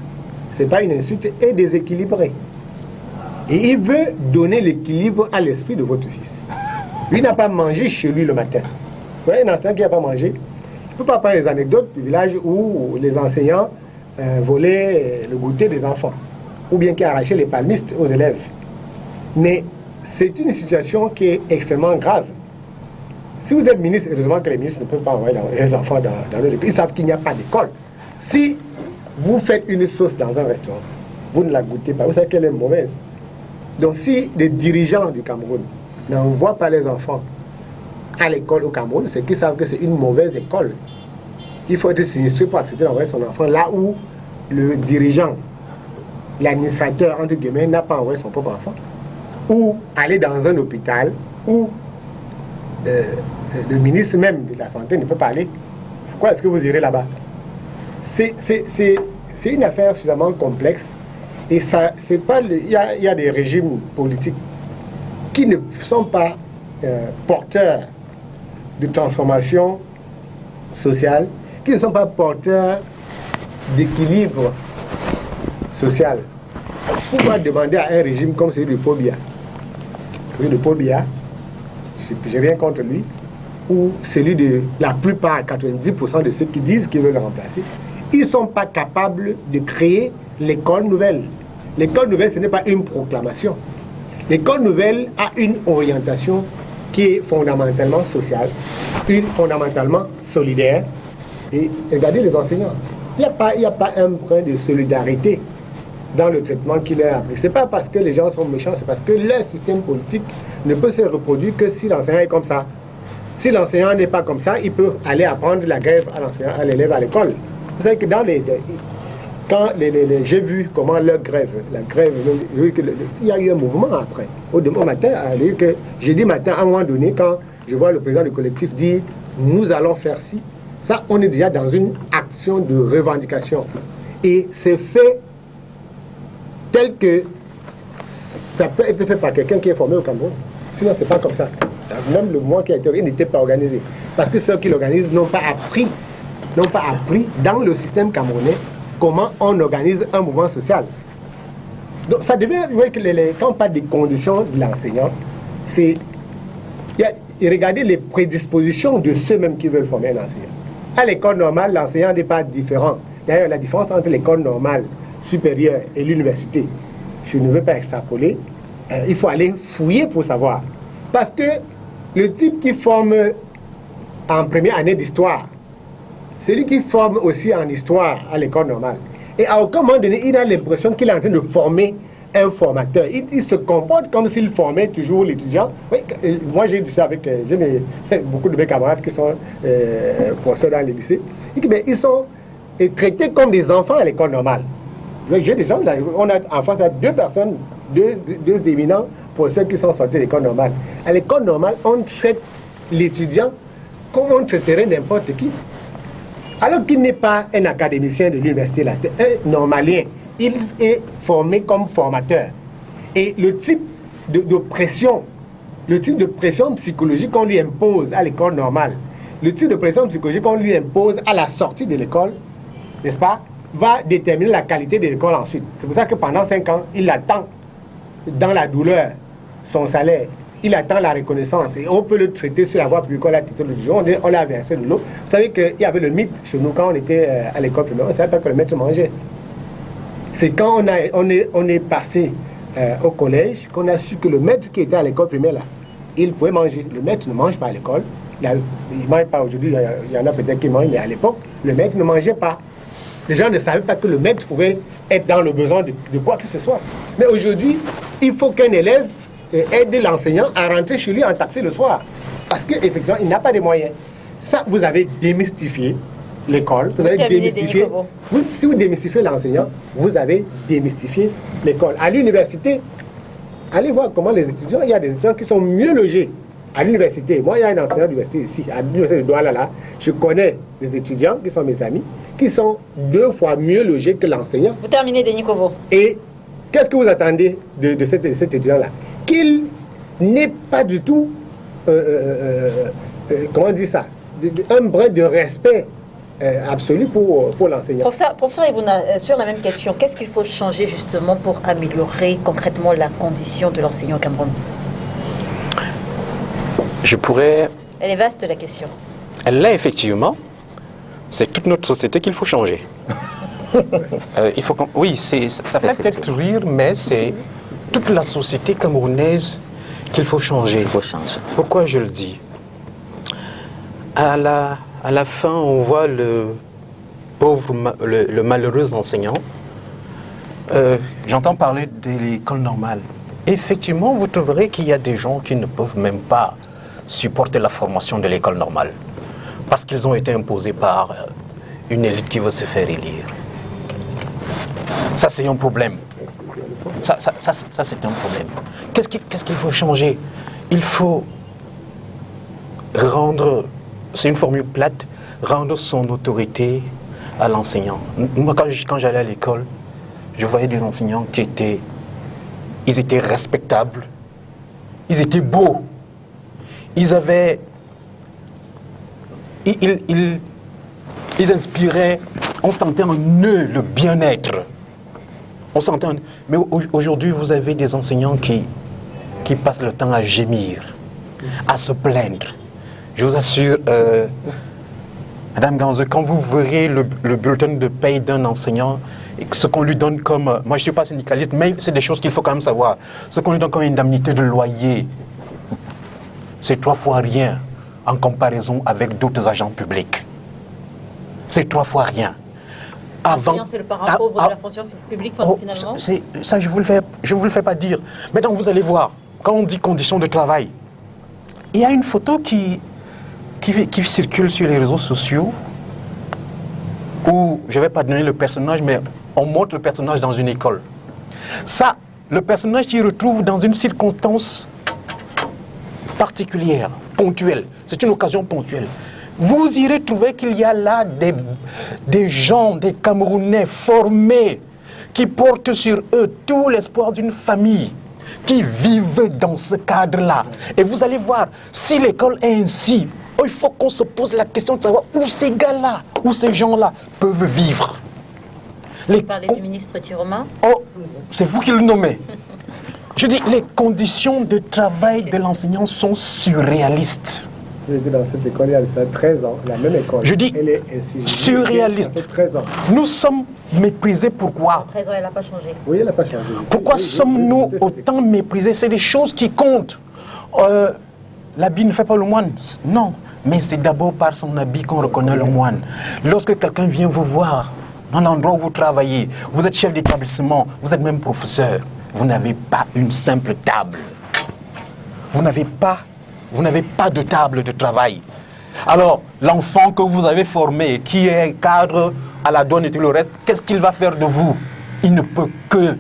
ce n'est pas une insulte, est déséquilibré. Et il veut donner l'équilibre à l'esprit de votre fils. Lui n'a pas mangé chez lui le matin. Vous voyez un enseignant qui n'a pas mangé. Je ne peux pas parler des anecdotes du village où les enseignants volaient le goûter des enfants, ou bien qui arrachaient les palmistes aux élèves. Mais c'est une situation qui est extrêmement grave. Si vous êtes ministre, heureusement que les ministres ne peuvent pas envoyer les enfants dans leur école. Ils savent qu'il n'y a pas d'école. Si vous faites une sauce dans un restaurant, vous ne la goûtez pas, vous savez qu'elle est mauvaise. Donc si les dirigeants du Cameroun n'envoient pas les enfants à l'école au Cameroun, c'est qu'ils savent que c'est une mauvaise école. Il faut être sinistré pour accepter d'envoyer son enfant là où le dirigeant, l'administrateur, entre guillemets, n'a pas envoyé son propre enfant. Ou aller dans un hôpital où le ministre même de la Santé ne peut pas aller. Pourquoi est-ce que vous irez là-bas? C'est une affaire suffisamment complexe. Et ça, c'est pas il y a des régimes politiques qui ne sont pas porteurs de transformation sociale, qui ne sont pas porteurs d'équilibre social. Pourquoi demander à un régime comme celui de Paul Biya? Celui de Paul Biya, je n'ai rien contre lui, ou celui de la plupart, 90% de ceux qui disent qu'ils veulent le remplacer, ils ne sont pas capables de créer l'école nouvelle. L'école nouvelle, ce n'est pas une proclamation. L'école nouvelle a une orientation qui est fondamentalement sociale, fondamentalement solidaire. Et regardez les enseignants. Il n'y a pas un brin de solidarité dans le traitement qu'il a appris. Ce n'est pas parce que les gens sont méchants, c'est parce que leur système politique ne peut se reproduire que si l'enseignant est comme ça. Si l'enseignant n'est pas comme ça, il peut aller apprendre la grève à l'élève à l'école. Vous savez que quand j'ai vu comment leur grève, il y a eu un mouvement après. Au matin, jeudi matin, à un moment donné, quand je vois le président du collectif dire « nous allons faire ci », ça, on est déjà dans une action de revendication. Et c'est fait tel que ça peut être fait par quelqu'un qui est formé au Cameroun. Sinon, ce n'est pas comme ça. Même le mouvement qui a été organisé n'était pas organisé. Parce que ceux qui l'organisent n'ont pas appris dans le système camerounais comment on organise un mouvement social. Donc ça devait, vous voyez que quand on parle des conditions de l'enseignant, c'est regarder les prédispositions de ceux-mêmes qui veulent former un enseignant. À l'école normale, l'enseignant n'est pas différent. D'ailleurs, la différence entre l'école normale supérieure et l'université, je ne veux pas extrapoler, il faut aller fouiller pour savoir. Parce que le type qui forme en première année d'histoire, celui qui forme aussi en histoire à l'école normale, et à aucun moment donné, il a l'impression qu'il est en train de former un formateur. Il se comporte comme s'il formait toujours l'étudiant. Oui, moi, j'ai dit ça avec beaucoup de mes camarades qui sont professeurs dans les lycées. Ils sont traités comme des enfants à l'école normale. J'ai des gens, on a en face à deux personnes, deux éminents professeurs qui sont sortis de l'école normale. À l'école normale, on traite l'étudiant comme on traiterait n'importe qui. Alors qu'il n'est pas un académicien de l'université, là, c'est un normalien. Il est formé comme formateur. Et le type de pression psychologique qu'on lui impose à l'école normale, le type de pression psychologique qu'on lui impose à la sortie de l'école, n'est-ce pas, va déterminer la qualité de l'école ensuite. C'est pour ça que pendant 5 ans, il attend dans la douleur son salaire. Il attend la reconnaissance et on peut le traiter sur la voie publique à titre de jour. On l'a versé de l'eau. Vous savez qu'il y avait le mythe chez nous quand on était à l'école primaire, on ne savait pas que le maître mangeait. C'est quand on est passé au collège qu'on a su que le maître qui était à l'école primaire là, il pouvait manger. Le maître ne mange pas à l'école. Il ne mange pas aujourd'hui, il y en a peut-être qui mangent, mais à l'époque, le maître ne mangeait pas. les gens ne savaient pas que le maître pouvait être dans le besoin de quoi que ce soit. Mais aujourd'hui, il faut qu'un élève aide l'enseignant à rentrer chez lui en taxi le soir. Parce qu'effectivement, il n'a pas de moyens. Ça, vous avez démystifié l'école. Vous avez démystifié. Si vous démystifiez l'enseignant, vous avez démystifié l'école. À l'université, allez voir comment les étudiants, il y a des étudiants qui sont mieux logés. À l'université, moi, il y a un enseignant d'université ici, à l'université de Douala, là, je connais des étudiants qui sont mes amis, qui sont 2 fois mieux logés que l'enseignant. Vous terminez, Denis Kovo. Et qu'est-ce que vous attendez de cet étudiant-là? Qu'il n'ait pas du tout, comment on dit ça, un brin de respect absolu pour l'enseignant. Professeur Ibouna, sur la même question, qu'est-ce qu'il faut changer justement pour améliorer concrètement la condition de l'enseignant au Cameroun? Je pourrais... Elle est vaste, la question. Elle l'est effectivement. C'est toute notre société qu'il faut changer. Oui, ça fait peut-être rire, mais c'est toute la société camerounaise qu'il faut changer. Pourquoi je le dis? À la fin, on voit le pauvre, le malheureux enseignant. J'entends parler de l'école normale. Effectivement, vous trouverez qu'il y a des gens qui ne peuvent même pas supporter la formation de l'école normale parce qu'ils ont été imposés par une élite qui veut se faire élire. Ça, c'est un problème. Ça c'est un problème. Qu'est-ce qu'il faut changer? Il faut rendre, c'est une formule plate, rendre son autorité à l'enseignant. Moi, quand j'allais à l'école, je voyais des enseignants qui étaient respectables, ils étaient beaux, ils inspiraient, on sentait en eux le bien-être. Mais aujourd'hui, vous avez des enseignants qui passent le temps à gémir, à se plaindre. Je vous assure, Madame Ganze, quand vous verrez le bulletin de paye d'un enseignant, ce qu'on lui donne comme... Moi, je ne suis pas syndicaliste, mais c'est des choses qu'il faut quand même savoir. Ce qu'on lui donne comme indemnité de loyer, c'est 3 fois rien en comparaison avec d'autres agents publics. C'est 3 fois rien. C'est le parent pauvre de la fonction publique, finalement. Ça, je vous le fais pas dire. Maintenant, vous allez voir, quand on dit conditions de travail, il y a une photo qui circule sur les réseaux sociaux où, je ne vais pas donner le personnage, mais on montre le personnage dans une école. Ça, le personnage s'y retrouve dans une circonstance particulière, ponctuelle. C'est une occasion ponctuelle. Vous irez trouver qu'il y a là des gens, des Camerounais formés, qui portent sur eux tout l'espoir d'une famille, qui vivent dans ce cadre-là. Et vous allez voir, si l'école est ainsi, il faut qu'on se pose la question de savoir où ces gars-là, où ces gens-là peuvent vivre. Vous parlez du ministre Tiroma? Oh, c'est vous qui le nommez. Je dis, les conditions de travail de l'enseignant sont surréalistes. J'ai vu dans cette école il y a 13 ans, la même école. Je dis, elle est surréaliste. 13 ans. Nous sommes méprisés, pourquoi? 13 ans, elle n'a pas changé. Oui, elle n'a pas changé. Pourquoi sommes-nous autant méprisés? C'est des choses qui comptent. L'habit ne fait pas le moine. Non, mais c'est d'abord par son habit qu'on reconnaît le moine. Lorsque quelqu'un vient vous voir dans l'endroit où vous travaillez, vous êtes chef d'établissement, vous êtes même professeur, vous n'avez pas une simple table. Vous n'avez pas de table de travail. Alors, l'enfant que vous avez formé, qui est cadre à la douane et tout le reste, qu'est-ce qu'il va faire de vous? Il ne peut que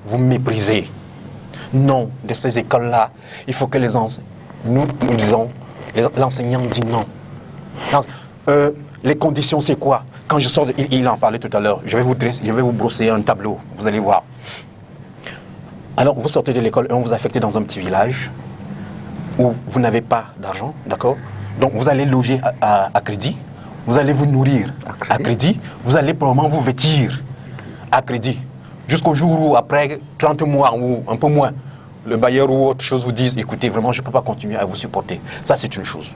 vous mépriser. Non, de ces écoles-là, il faut que les enseignants, nous disons, l'enseignant dit non. Les conditions, c'est quoi? Quand je sors, il en parlait tout à l'heure, je vais vous brosser un tableau, vous allez voir. Alors, vous sortez de l'école et on vous affecte dans un petit village où vous n'avez pas d'argent, d'accord? Donc, vous allez loger à crédit, vous allez vous nourrir à crédit, vous allez probablement vous vêtir à crédit. Jusqu'au jour où, après 30 mois ou un peu moins, le bailleur ou autre chose vous dise, écoutez, vraiment, je ne peux pas continuer à vous supporter. Ça, c'est une chose.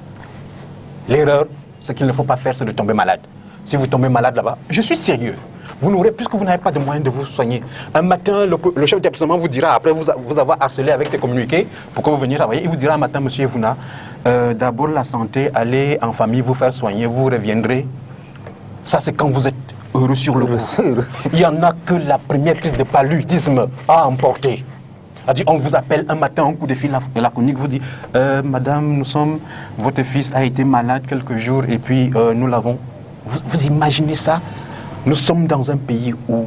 L'erreur, ce qu'il ne faut pas faire, c'est de tomber malade. Si vous tombez malade là-bas, je suis sérieux. Vous n'aurez, puisque vous n'avez pas de moyens de vous soigner. Un matin, le chef d'établissement vous dira, après vous avoir harcelé avec ses communiqués, pour que vous veniez travailler, il vous dira un matin, monsieur Ibouna, d'abord la santé, allez en famille vous faire soigner, vous reviendrez. Ça, c'est quand vous êtes heureux sur le coup. Il n'y en a que la première crise de paludisme à emporter. On vous appelle un matin, un coup de fil laconique, vous dit Madame, votre fils a été malade quelques jours et puis nous l'avons. Vous imaginez ça? Nous sommes dans un pays où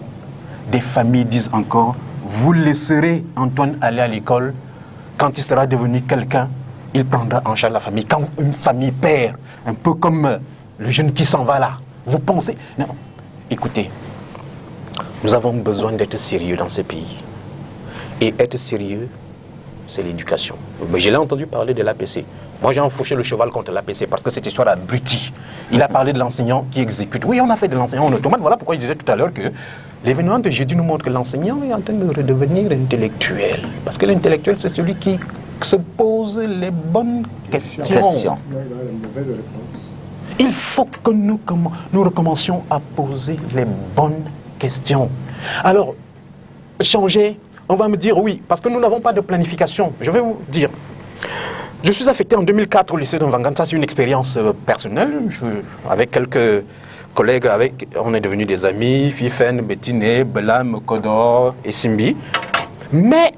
des familles disent encore vous laisserez Antoine aller à l'école. Quand il sera devenu quelqu'un, il prendra en charge la famille. Quand une famille perd, un peu comme le jeune qui s'en va là, vous pensez... Non, écoutez, nous avons besoin d'être sérieux dans ce pays. Et être sérieux, c'est l'éducation. Mais je l'ai entendu parler de l'APC. Moi, j'ai enfourché le cheval contre l'APC parce que cette histoire abrutie. Il a parlé de l'enseignant qui exécute. Oui, on a fait de l'enseignant en automate. Voilà pourquoi je disais tout à l'heure que l'événement de jeudi nous montre que l'enseignant est en train de redevenir intellectuel. Parce que l'intellectuel, c'est celui qui se pose les bonnes questions. Il faut que nous recommencions à poser les bonnes questions. Alors, changer... On va me dire oui, parce que nous n'avons pas de planification. Je vais vous dire. Je suis affecté en 2004 au lycée de Mvangane. Ça, c'est une expérience personnelle. Avec quelques collègues, on est devenus des amis. Fifen, Bettine, Belam, Kodor et Simbi. Mais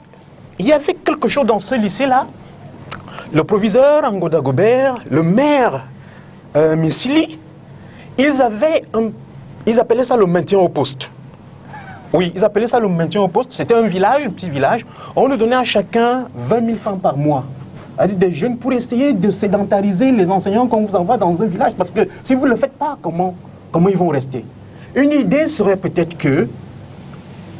il y avait quelque chose dans ce lycée-là. Le proviseur, Angoda Gobert, le maire, Missili, ils appelaient ça le maintien au poste. Oui, ils appelaient ça le maintien au poste. C'était un village, un petit village. On nous donnait à chacun 20 000 francs par mois. C'est-à-dire des jeunes pour essayer de sédentariser les enseignants qu'on vous envoie dans un village. Parce que si vous ne le faites pas, comment ils vont rester? Une idée serait peut-être que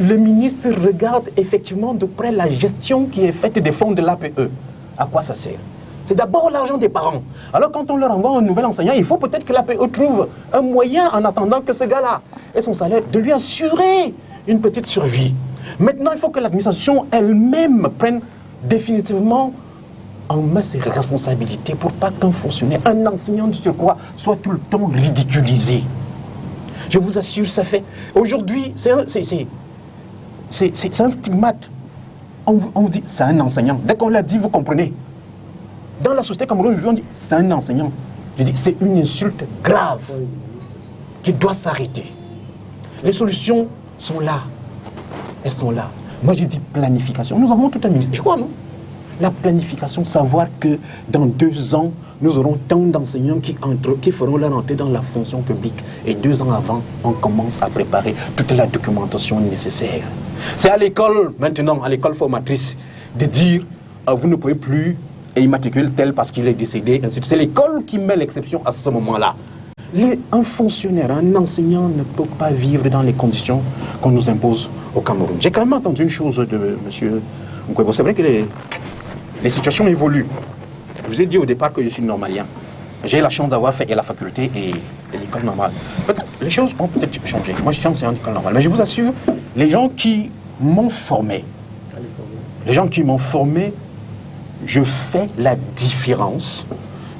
le ministre regarde effectivement de près la gestion qui est faite des fonds de l'APE. À quoi ça sert? C'est d'abord l'argent des parents. Alors quand on leur envoie un nouvel enseignant, il faut peut-être que l'APE trouve un moyen en attendant que ce gars-là ait son salaire, de lui assurer une petite survie. Maintenant, il faut que l'administration elle-même prenne définitivement en main ses responsabilités pour pas qu'un fonctionnaire, un enseignant de surcroît, soit tout le temps ridiculisé. Je vous assure, ça fait... Aujourd'hui, c'est un stigmate. On vous dit, c'est un enseignant. Dès qu'on l'a dit, vous comprenez. Dans la société camerounaise, on dit, c'est un enseignant. Je dis, c'est une insulte grave qui doit s'arrêter. Les solutions sont là. Elles sont là. Moi, j'ai dit planification. Nous avons tout un ministère. Je crois, non? La planification, savoir que dans 2 ans, nous aurons tant d'enseignants qui feront leur entrée dans la fonction publique. Et 2 ans avant, on commence à préparer toute la documentation nécessaire. C'est à l'école, maintenant, à l'école formatrice, de dire, vous ne pouvez plus immatriculer tel parce qu'il est décédé. C'est l'école qui met l'exception à ce moment-là. Un fonctionnaire, un enseignant ne peut pas vivre dans les conditions qu'on nous impose au Cameroun. J'ai quand même entendu une chose de M. Nkwebo. C'est vrai que les situations évoluent. Je vous ai dit au départ que je suis normalien. J'ai la chance d'avoir fait la faculté et l'école normale. Les choses ont peut-être changé. Moi, je suis enseignant d'école normale. Mais je vous assure, les gens qui m'ont formé, je fais la différence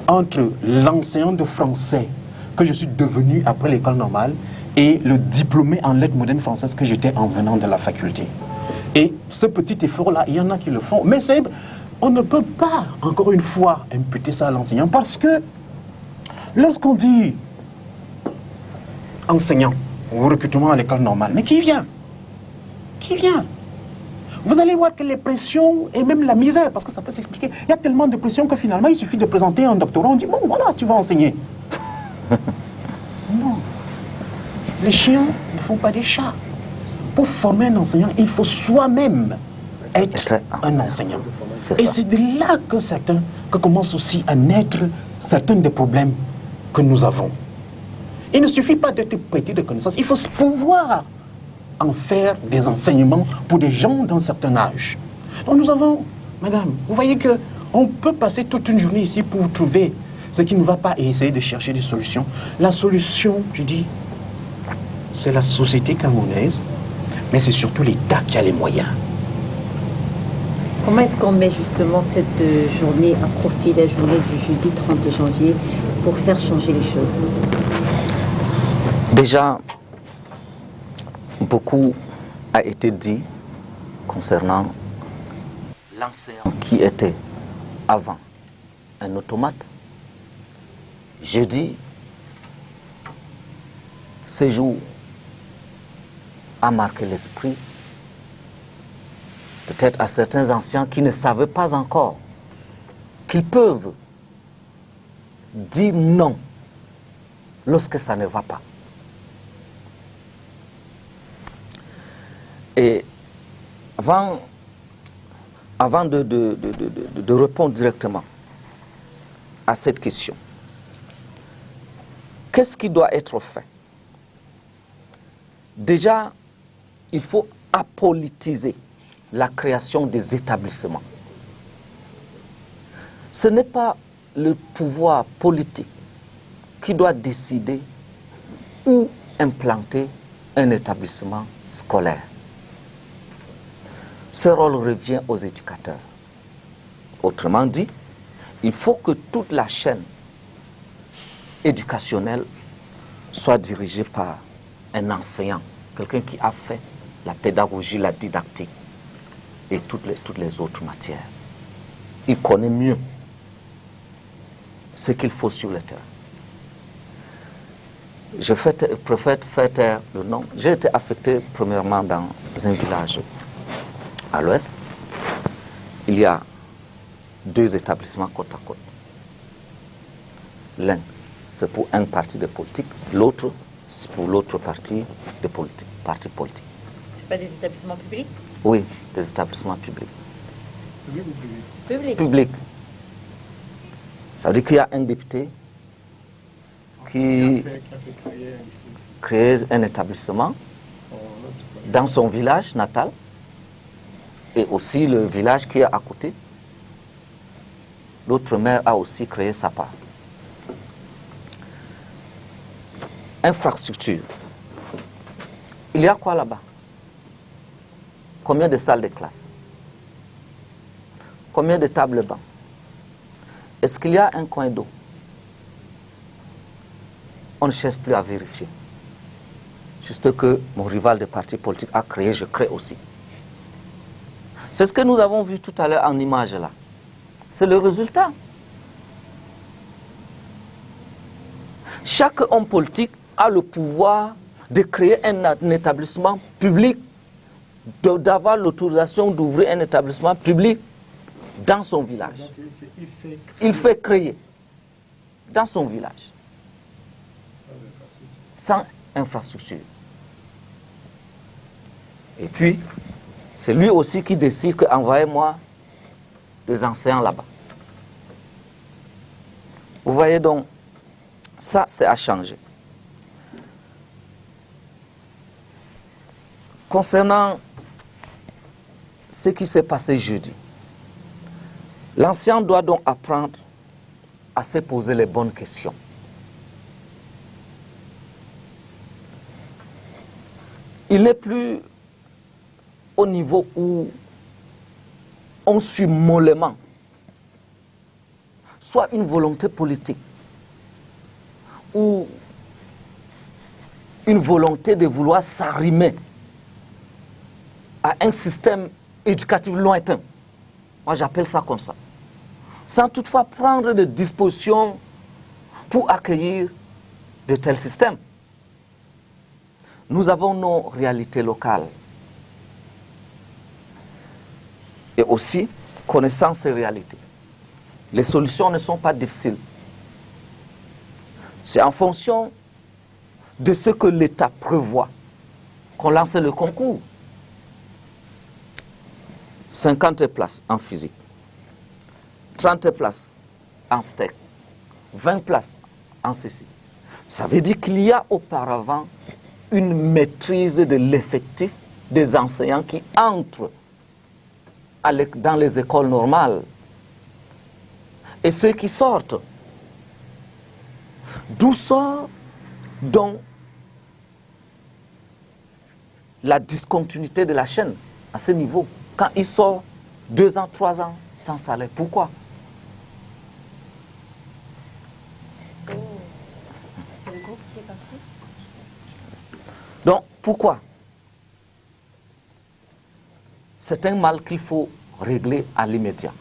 entre l'enseignant de français que je suis devenu après l'école normale et le diplômé en lettres modernes françaises que j'étais en venant de la faculté. Et ce petit effort-là, il y en a qui le font. Mais on ne peut pas, encore une fois, imputer ça à l'enseignant parce que lorsqu'on dit enseignant ou recrutement à l'école normale, mais qui vient? Qui vient? Vous allez voir que les pressions et même la misère, parce que ça peut s'expliquer, il y a tellement de pressions que finalement il suffit de présenter un doctorat, on dit bon voilà, tu vas enseigner. Non. Les chiens ne font pas des chats. Pour former un enseignant, il faut soi-même être un enseignant. Et c'est de là que commencent aussi à naître certains des problèmes que nous avons. Il ne suffit pas d'être pétri de connaissances, il faut pouvoir en faire des enseignements pour des gens d'un certain âge. Donc nous avons, madame, vous voyez qu'on peut passer toute une journée ici pour trouver ce qui ne va pas et essayer de chercher des solutions. La solution, je dis, c'est la société camerounaise, mais c'est surtout l'État qui a les moyens. Comment est-ce qu'on met justement cette journée à profit, la journée du jeudi 30 janvier, pour faire changer les choses? Déjà, beaucoup a été dit concernant l'enseignant qui était avant un automate. Jeudi, ces jours a marqué l'esprit, peut-être à certains anciens qui ne savaient pas encore qu'ils peuvent dire non lorsque ça ne va pas. Et avant de répondre directement à cette question, qu'est-ce qui doit être fait? Déjà, il faut apolitiser la création des établissements. Ce n'est pas le pouvoir politique qui doit décider où implanter un établissement scolaire. Ce rôle revient aux éducateurs. Autrement dit, il faut que toute la chaîne éducationnelle soit dirigée par un enseignant, quelqu'un qui a fait la pédagogie, la didactique et toutes les autres matières. Il connaît mieux ce qu'il faut sur le terrain. Je préfère faire taire le nom. J'ai été affecté premièrement dans un village à l'ouest. Il y a 2 établissements côte à côte. L'un, c'est pour un parti de politique, l'autre, c'est pour l'autre parti de politique, parti politique. Ce pas des établissements publics? Oui, des établissements publics. Public ou privé? Public. Public. Ça veut dire qu'il y a un député qui crée un établissement dans son village natal et aussi le village qui est à côté. L'autre maire a aussi créé sa part. Infrastructure. Il y a quoi là-bas? Combien de salles de classe? Combien de tables bancs? Est-ce qu'il y a un coin d'eau? On ne cherche plus à vérifier. Juste que mon rival de parti politique a créé, je crée aussi. C'est ce que nous avons vu tout à l'heure en image là. C'est le résultat. Chaque homme politique a le pouvoir de créer un établissement public, d'avoir l'autorisation d'ouvrir un établissement public dans son village. Il fait créer dans son village, sans infrastructure. Et puis, c'est lui aussi qui décide que envoyez-moi des enseignants là-bas. Vous voyez donc, ça c'est à changer. Concernant ce qui s'est passé jeudi, l'enseignant doit donc apprendre à se poser les bonnes questions. Il n'est plus au niveau où on suit mollement soit une volonté politique ou une volonté de vouloir s'arrimer à un système éducatif lointain. Moi, j'appelle ça comme ça. Sans toutefois prendre des dispositions pour accueillir de tels systèmes. Nous avons nos réalités locales. Et aussi, connaissant ces réalités. Les solutions ne sont pas difficiles. C'est en fonction de ce que l'État prévoit qu'on lance le concours. 50 places en physique, 30 places en STEC, 20 places en ceci. Ça veut dire qu'il y a auparavant une maîtrise de l'effectif des enseignants qui entrent dans les écoles normales et ceux qui sortent. D'où sort donc la discontinuité de la chaîne à ce niveau. Quand il sort 2 ans, 3 ans sans salaire, pourquoi? C'est le groupe qui est parti. Donc, pourquoi? C'est un mal qu'il faut régler à l'immédiat.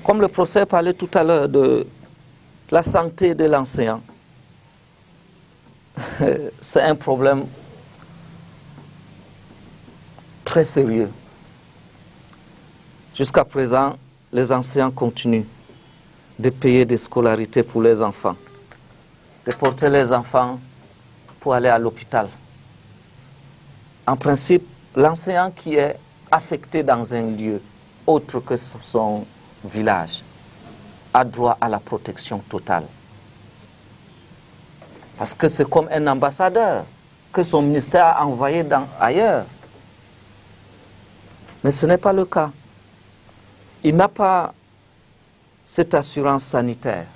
Comme le professeur parlait tout à l'heure de la santé de l'enseignant, c'est un problème très sérieux. Jusqu'à présent, les enseignants continuent de payer des scolarités pour les enfants, de porter les enfants pour aller à l'hôpital. En principe, l'enseignant qui est affecté dans un lieu autre que son village a droit à la protection totale. Parce que c'est comme un ambassadeur que son ministère a envoyé ailleurs. Mais ce n'est pas le cas. Il n'a pas cette assurance sanitaire,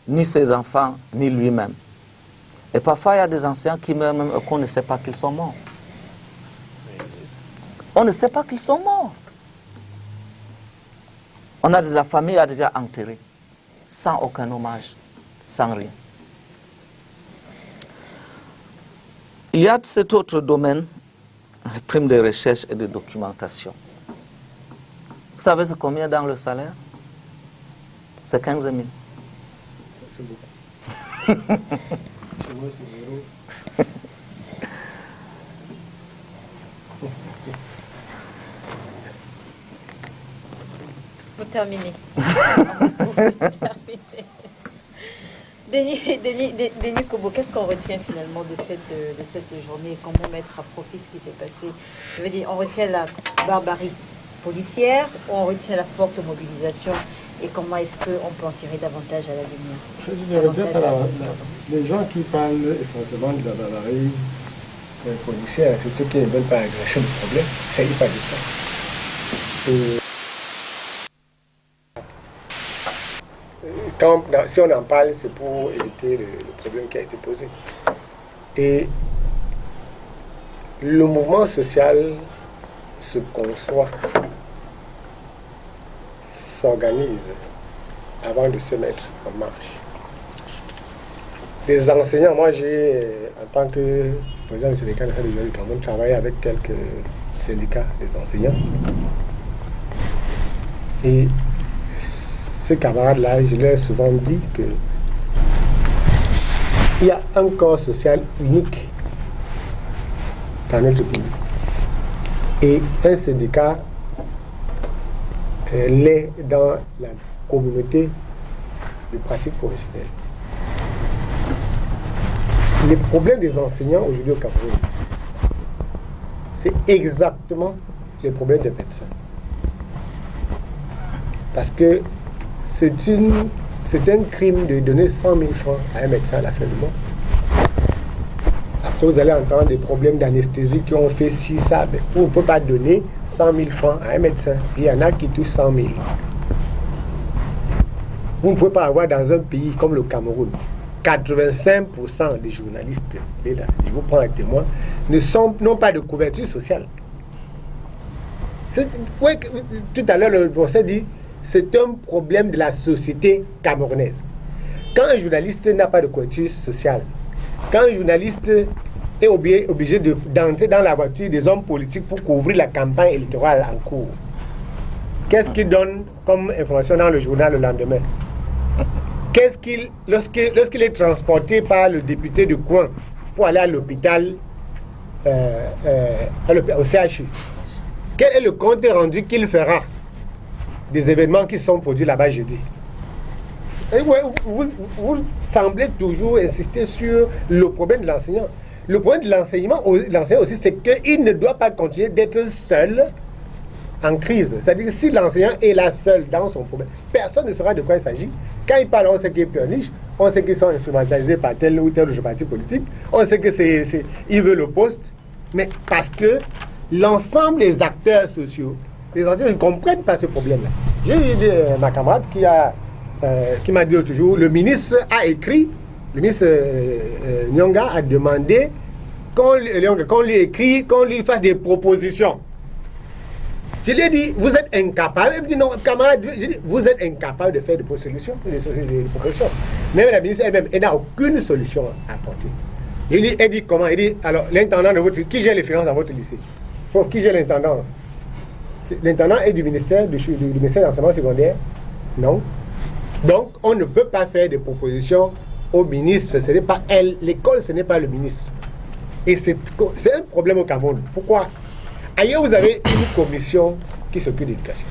ni ses enfants, ni lui-même. Et parfois, il y a des enseignants qui meurent même qu'on ne sait pas qu'ils sont morts. On ne sait pas qu'ils sont morts. La famille a déjà enterré, sans aucun hommage, sans rien. Il y a cet autre domaine, les primes de recherche et de documentation. Vous savez c'est combien dans le salaire? C'est 15 000. C'est beaucoup. Chez moi, c'est zéro. Vous terminez. Denis Kobo, qu'est-ce qu'on retient finalement de cette journée? Comment mettre à profit ce qui s'est passé? Je veux dire, on retient la barbarie policière, on retient la forte mobilisation, et comment est-ce qu'on peut en tirer davantage à l'avenir? Je retiens par les gens qui parlent essentiellement de la barbarie policière, c'est ceux qui ne veulent pas agresser le problème. Ça n'est pas de ça. Si on en parle, c'est pour éviter le problème qui a été posé. Et le mouvement social se conçoit, s'organise avant de se mettre en marche. Les enseignants, moi j'ai, en tant que président du syndicat national du Cameroun, travaillé avec quelques syndicats des enseignants. Et ces camarades-là, je leur ai souvent dit que il y a un corps social unique dans notre pays. Et un syndicat l'est dans la communauté de pratique professionnelle. Les problèmes des enseignants aujourd'hui au Cameroun, c'est exactement les problèmes des médecins. Parce que c'est un crime de donner 100 000 francs à un médecin à la fin du mois. Après, vous allez entendre des problèmes d'anesthésie qui ont fait ci, ça. Mais on ne peut pas donner 100 000 francs à un médecin. Il y en a qui touchent 100 000. Vous ne pouvez pas avoir dans un pays comme le Cameroun, 85% des journalistes, je vous prends un témoin, n'ont pas de couverture sociale. Ouais, tout à l'heure, le procès dit c'est un problème de la société camerounaise. Quand un journaliste n'a pas de couverture sociale, quand un journaliste est obligé d'entrer dans la voiture des hommes politiques pour couvrir la campagne électorale en cours, qu'est-ce qu'il donne comme information dans le journal le lendemain? Lorsqu'il est transporté par le député de coin pour aller à l'hôpital, au CHU, quel est le compte rendu qu'il fera des événements qui sont produits là-bas jeudi? Et vous semblez toujours insister sur le problème de l'enseignant. Le problème de l'enseignant aussi, c'est qu'il ne doit pas continuer d'être seul en crise. C'est-à-dire que si l'enseignant est là seul dans son problème, personne ne saura de quoi il s'agit. Quand il parle, on sait qu'il pleurniche, on sait qu'ils sont instrumentalisés par tel ou tel parti politique, on sait qu'il veut le poste, mais parce que l'ensemble des acteurs sociaux, les enseignants ne comprennent pas ce problème-là. J'ai eu ma camarade qui m'a dit l'autre jour, le ministre a écrit, le ministre Nyonga a demandé qu'on lui fasse des propositions. Je lui ai dit, vous êtes incapable. Il me dit, non, camarade, je dis, vous êtes incapable de faire des propositions. Même la ministre elle-même, elle n'a aucune solution à apporter. Elle dit comment? Elle dit, alors, l'intendant de votre... Qui gère les finances dans votre lycée? Pour qui gère l'intendance? L'intendant est du ministère d'enseignement secondaire? Non. Donc, on ne peut pas faire des propositions au ministre. Ce n'est pas elle. L'école, ce n'est pas le ministre. Et c'est un problème au Cameroun. Pourquoi? Ailleurs, vous avez une commission qui s'occupe d'éducation.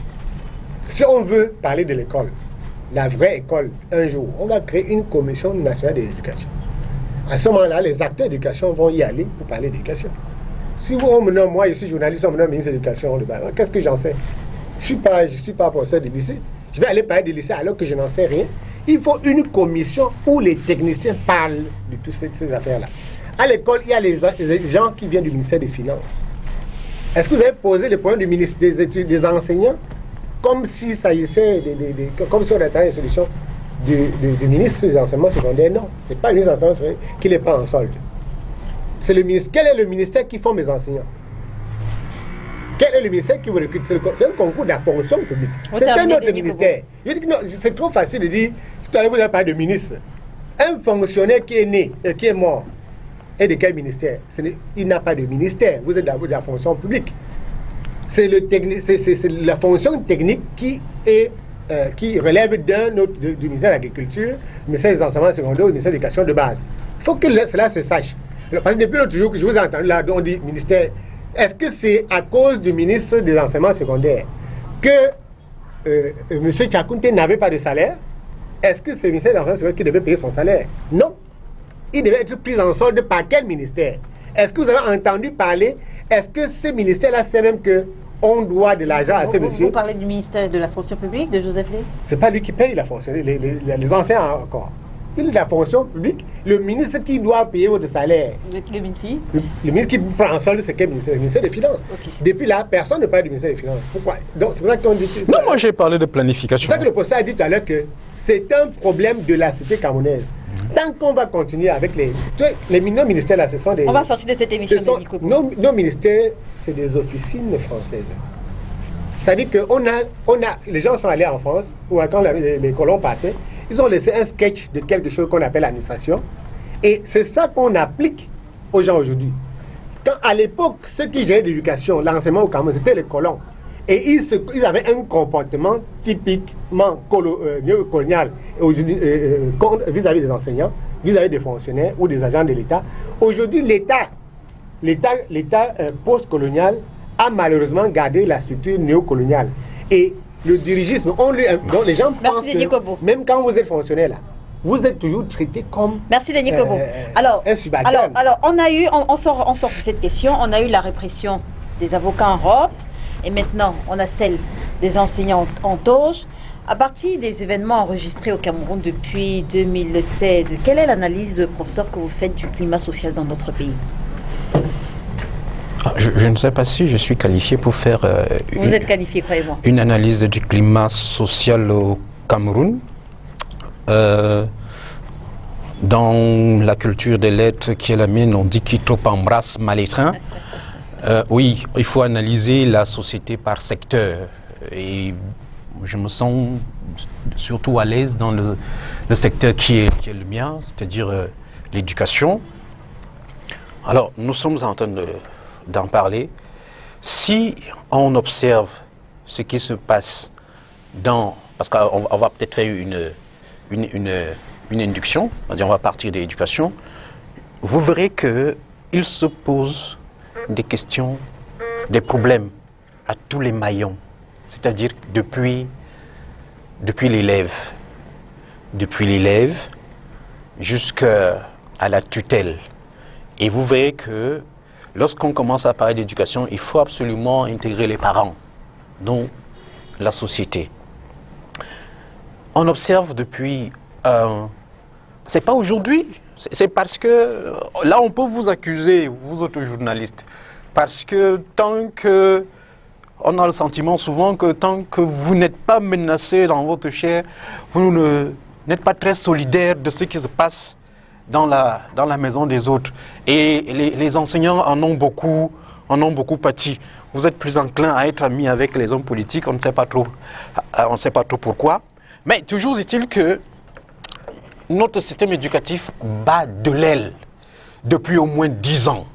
Si on veut parler de l'école, la vraie école, un jour, on va créer une commission nationale de l'éducation. À ce moment-là, les acteurs d'éducation vont y aller pour parler d'éducation. Si vous, on me nomme, moi je suis journaliste, on me nomme ministre de l'éducation, qu'est-ce que j'en sais? Je ne suis pas professeur de lycée. Je vais aller parler de lycée alors que je n'en sais rien. Il faut une commission où les techniciens parlent de toutes ces affaires-là. À l'école, il y a les gens qui viennent du ministère des Finances. Est-ce que vous avez posé le problème des enseignants comme s'il s'agissait comme si on attendait une solution du ministre des enseignements secondaires? Non, ce n'est pas le ministre des enseignements secondaires qui les prend en solde. C'est le ministre. Quel est le ministère qui forme les enseignants? Quel est le ministère qui vous recrute? C'est un concours de la fonction publique. C'est un autre ministère. Je dis que non, c'est trop facile de dire, tout à l'heure vous avez parlé de ministre. Un fonctionnaire qui est né, qui est mort, est de quel ministère? Il n'a pas de ministère. Vous êtes de la fonction publique. C'est la fonction technique qui relève du ministère de l'Agriculture, du ministère des Enseignements secondaires, du ministère de l'Éducation de base. Il faut que cela se sache. Parce que depuis l'autre jour que je vous ai entendu là, on dit ministère. Est-ce que c'est à cause du ministre des Enseignements secondaires que M. Tchakounté n'avait pas de salaire? Est-ce que c'est le ministère des Enseignements secondaires qui devait payer son salaire? Non. Il devait être pris en solde par quel ministère? Est-ce que vous avez entendu parler? Est-ce que ce ministère-là sait même qu'on doit de l'argent à ces messieurs? Vous parlez du ministère de la fonction publique, de Joseph Lé? C'est pas lui qui paye la fonction, les enseignants encore. Il est de la fonction publique. Le ministre qui doit payer votre salaire. Le MINFI? Le ministre qui prend en solde, c'est quel ministère? Le ministère des Finances. Okay. Depuis là, personne ne parle du ministère des Finances. Pourquoi? Donc c'est pour ça qu'on dit... Non, moi j'ai parlé de planification. C'est ça que le professeur a dit tout à l'heure que c'est un problème de la société camerounaise. Tant qu'on va continuer avec les ministères là, ce sont des... On va sortir de cette émission. Nos ministères, c'est des officines françaises. C'est-à-dire que les gens sont allés en France, ou quand les colons partaient, ils ont laissé un sketch de quelque chose qu'on appelle l'administration. Et c'est ça qu'on applique aux gens aujourd'hui. Quand à l'époque, ceux qui géraient l'éducation, l'enseignement au Cameroun, c'était les colons. Et ils avaient un comportement typiquement néocolonial vis-à-vis des enseignants, vis-à-vis des fonctionnaires ou des agents de l'État. Aujourd'hui, l'État post-colonial a malheureusement gardé la structure néocoloniale. Et le dirigisme, donc les gens pensent que même quand vous êtes fonctionnaire là, vous êtes toujours traité comme un subalterne. Alors, on sort sur cette question. On a eu la répression des avocats en robe, et maintenant on a celle des enseignants en toge. À partir des événements enregistrés au Cameroun depuis 2016, quelle est l'analyse, professeur, que vous faites du climat social dans notre pays? Je ne sais pas si je suis qualifié pour faire Vous êtes qualifié, croyez-moi. Une analyse du climat social au Cameroun. Dans la culture des lettres qui est la mienne, on dit qui trop embrasse mal étreint. Oui, il faut analyser la société par secteur. Et je me sens surtout à l'aise dans le secteur qui est le mien, c'est-à-dire l'éducation. Alors, nous sommes en train d'en parler. Si on observe ce qui se passe parce qu'on va peut-être faire une induction, on va partir de l'éducation, vous verrez qu'il se pose des questions, des problèmes à tous les maillons, c'est-à-dire depuis l'élève jusqu'à la tutelle. Et vous verrez que lorsqu'on commence à parler d'éducation, il faut absolument intégrer les parents dans la société. On observe depuis... c'est pas aujourd'hui, c'est parce que... Là, on peut vous accuser, vous autres journalistes, parce que tant que... On a le sentiment souvent que tant que vous n'êtes pas menacé dans votre chair, vous n'êtes pas très solidaire de ce qui se passe dans la maison des autres. Et les enseignants en ont beaucoup pâti. Vous êtes plus enclin à être amis avec les hommes politiques, on ne sait pas trop pourquoi. Mais toujours est-il que notre système éducatif bat de l'aile depuis au moins 10 ans.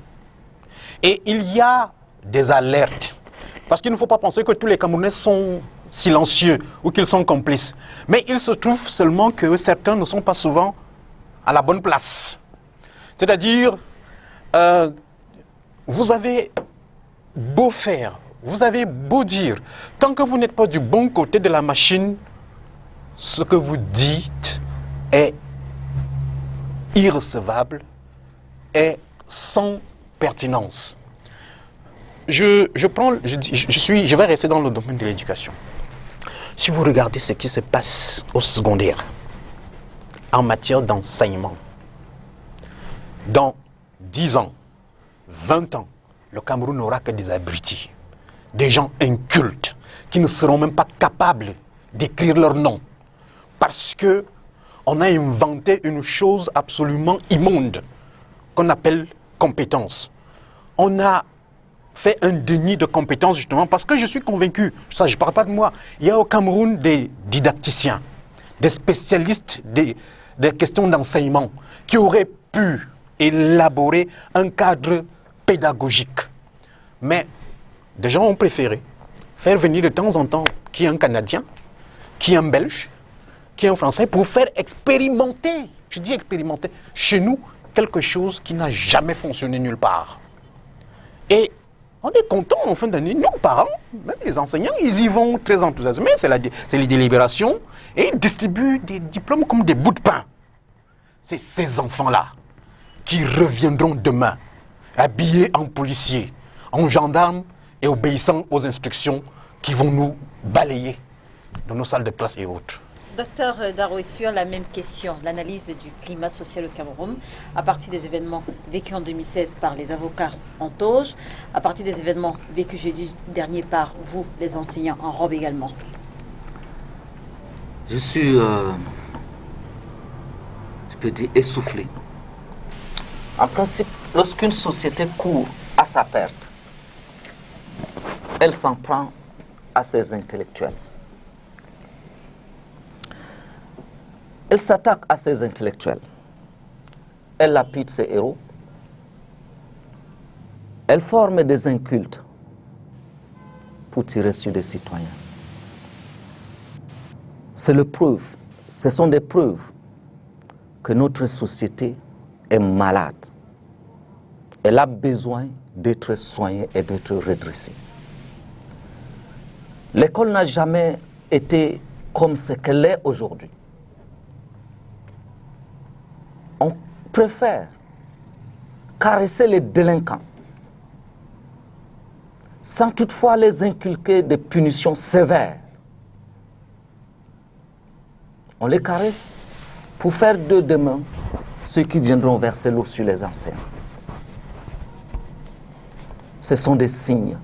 Et il y a des alertes. Parce qu'il ne faut pas penser que tous les Camerounais sont silencieux ou qu'ils sont complices. Mais il se trouve seulement que certains ne sont pas souvent à la bonne place. C'est-à-dire, vous avez beau faire, vous avez beau dire, tant que vous n'êtes pas du bon côté de la machine, ce que vous dites est irrecevable et sans pertinence. Je vais rester dans le domaine de l'éducation. Si vous regardez ce qui se passe au secondaire, en matière d'enseignement, dans 10 ans, 20 ans, le Cameroun n'aura que des abrutis, des gens incultes, qui ne seront même pas capables d'écrire leur nom, parce que on a inventé une chose absolument immonde, qu'on appelle compétence. On a fait un déni de compétence justement parce que je suis convaincu, ça je ne parle pas de moi, il y a au Cameroun des didacticiens, des spécialistes des questions d'enseignement qui auraient pu élaborer un cadre pédagogique. Mais des gens ont préféré faire venir de temps en temps qui est un Canadien, qui est un Belge, qui est un Français pour faire expérimenter, je dis expérimenter, chez nous, quelque chose qui n'a jamais fonctionné nulle part. Et on est content en fin d'année, nous parents, même les enseignants, ils y vont très enthousiasmés, c'est les délibérations, et ils distribuent des diplômes comme des bouts de pain. C'est ces enfants-là qui reviendront demain, habillés en policiers, en gendarmes et obéissant aux instructions qui vont nous balayer dans nos salles de classe et autres. Docteur Daroé, sur la même question, l'analyse du climat social au Cameroun, à partir des événements vécus en 2016 par les avocats en toge, à partir des événements vécus jeudi dernier par vous, les enseignants, en robe également. Je suis, je peux dire, essoufflé. En principe, lorsqu'une société court à sa perte, elle s'en prend à ses intellectuels. Elle s'attaque à ses intellectuels. Elle lapide ses héros. Elle forme des incultes pour tirer sur des citoyens. C'est le preuve, ce sont des preuves que notre société est malade. Elle a besoin d'être soignée et d'être redressée. L'école n'a jamais été comme ce qu'elle est aujourd'hui. On préfère caresser les délinquants sans toutefois les inculquer des punitions sévères. On les caresse pour faire d'eux demain ceux qui viendront verser l'eau sur les enseignants. Ce sont des signes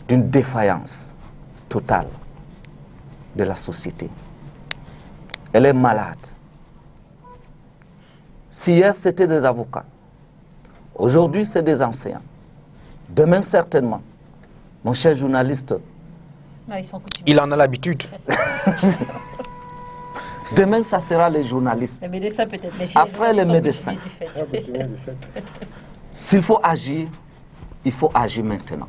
d'une défaillance totale de la société. Elle est malade. Si hier c'était des avocats, aujourd'hui c'est des enseignants. Demain certainement, mon cher journaliste, il en a l'habitude. Demain ça sera les journalistes. Les médecins peut-être. Après les médecins. S'il faut agir, il faut agir maintenant.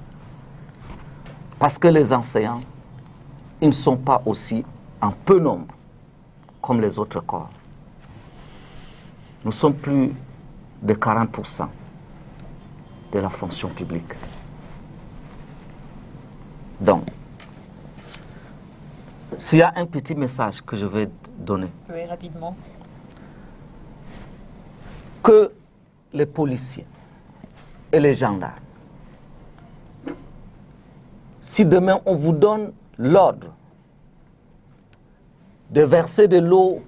Parce que les enseignants, ils ne sont pas aussi en peu nombre comme les autres corps. Nous sommes plus de 40% de la fonction publique. Donc, s'il y a un petit message que je vais donner. Oui, rapidement. Que les policiers et les gendarmes, si demain on vous donne l'ordre de verser de l'eau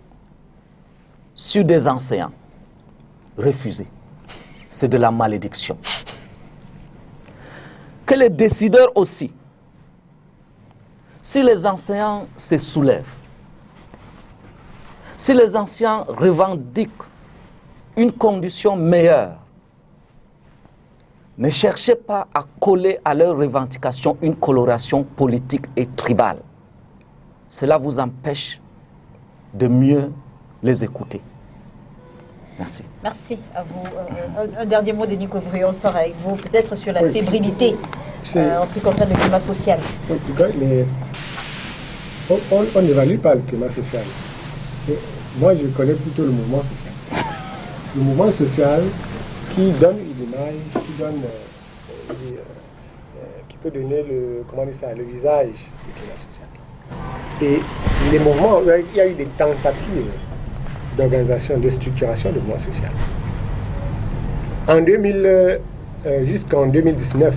sur des enseignants, refusez. C'est de la malédiction. Que les décideurs aussi, si les enseignants se soulèvent, si les enseignants revendiquent une condition meilleure, ne cherchez pas à coller à leurs revendications une coloration politique et tribale. Cela vous empêche de mieux les écouter. Merci. Merci à vous. Un dernier mot de Nico Bruy, on sort avec vous, peut-être sur la fébrilité en ce qui concerne le climat social. On n'évalue pas le climat social. Moi, je connais plutôt le mouvement social. Le mouvement social qui donne une image, qui donne qui peut donner le visage du climat social. Et les mouvements, il y a eu des tentatives d'organisation, de structuration du mouvement social. Jusqu'en 2019,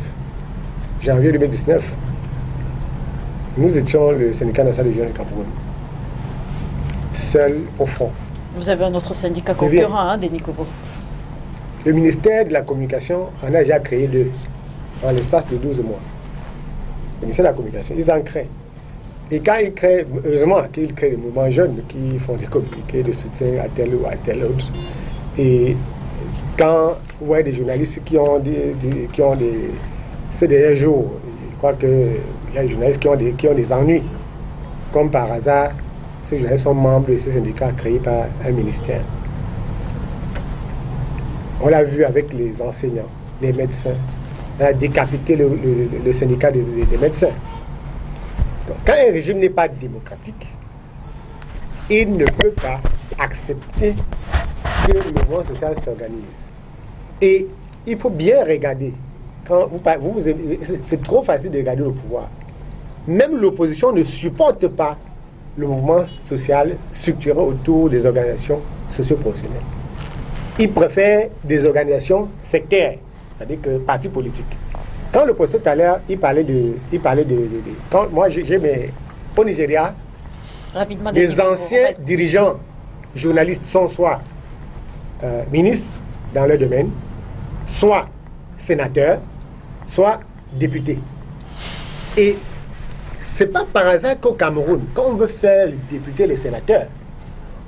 janvier 2019, nous étions le syndicat national des jeunes du Cameroun, seul au front. Vous avez un autre syndicat concurrent, Denis Kobo. Le ministère de la Communication en a déjà créé 2 en l'espace de 12 mois. Le ministère de la Communication, ils en créent. Et quand ils créent, heureusement qu'ils créent des mouvements jeunes qui font des communiqués de soutien à tel ou à tel autre. Et quand vous voyez des journalistes qui ont ces derniers jours, je crois qu'il y a des journalistes qui ont des ennuis. Comme par hasard, ces journalistes sont membres de ces syndicats créés par un ministère. On l'a vu avec les enseignants, les médecins. On a décapité le syndicat des médecins. Donc, quand un régime n'est pas démocratique, il ne peut pas accepter que le mouvement social s'organise. Et il faut bien regarder. C'est trop facile de regarder le pouvoir. Même l'opposition ne supporte pas le mouvement social structuré autour des organisations socio-professionnelles. Ils préfèrent des organisations sectaires, c'est-à-dire que partis politiques. Quand le professeur tout à l'heure, il parlait de quand moi au Nigeria, les anciens dirigeants journalistes sont soit ministres dans leur domaine, soit sénateurs, soit députés. Et c'est pas par hasard qu'au Cameroun, quand on veut faire les députés, les sénateurs,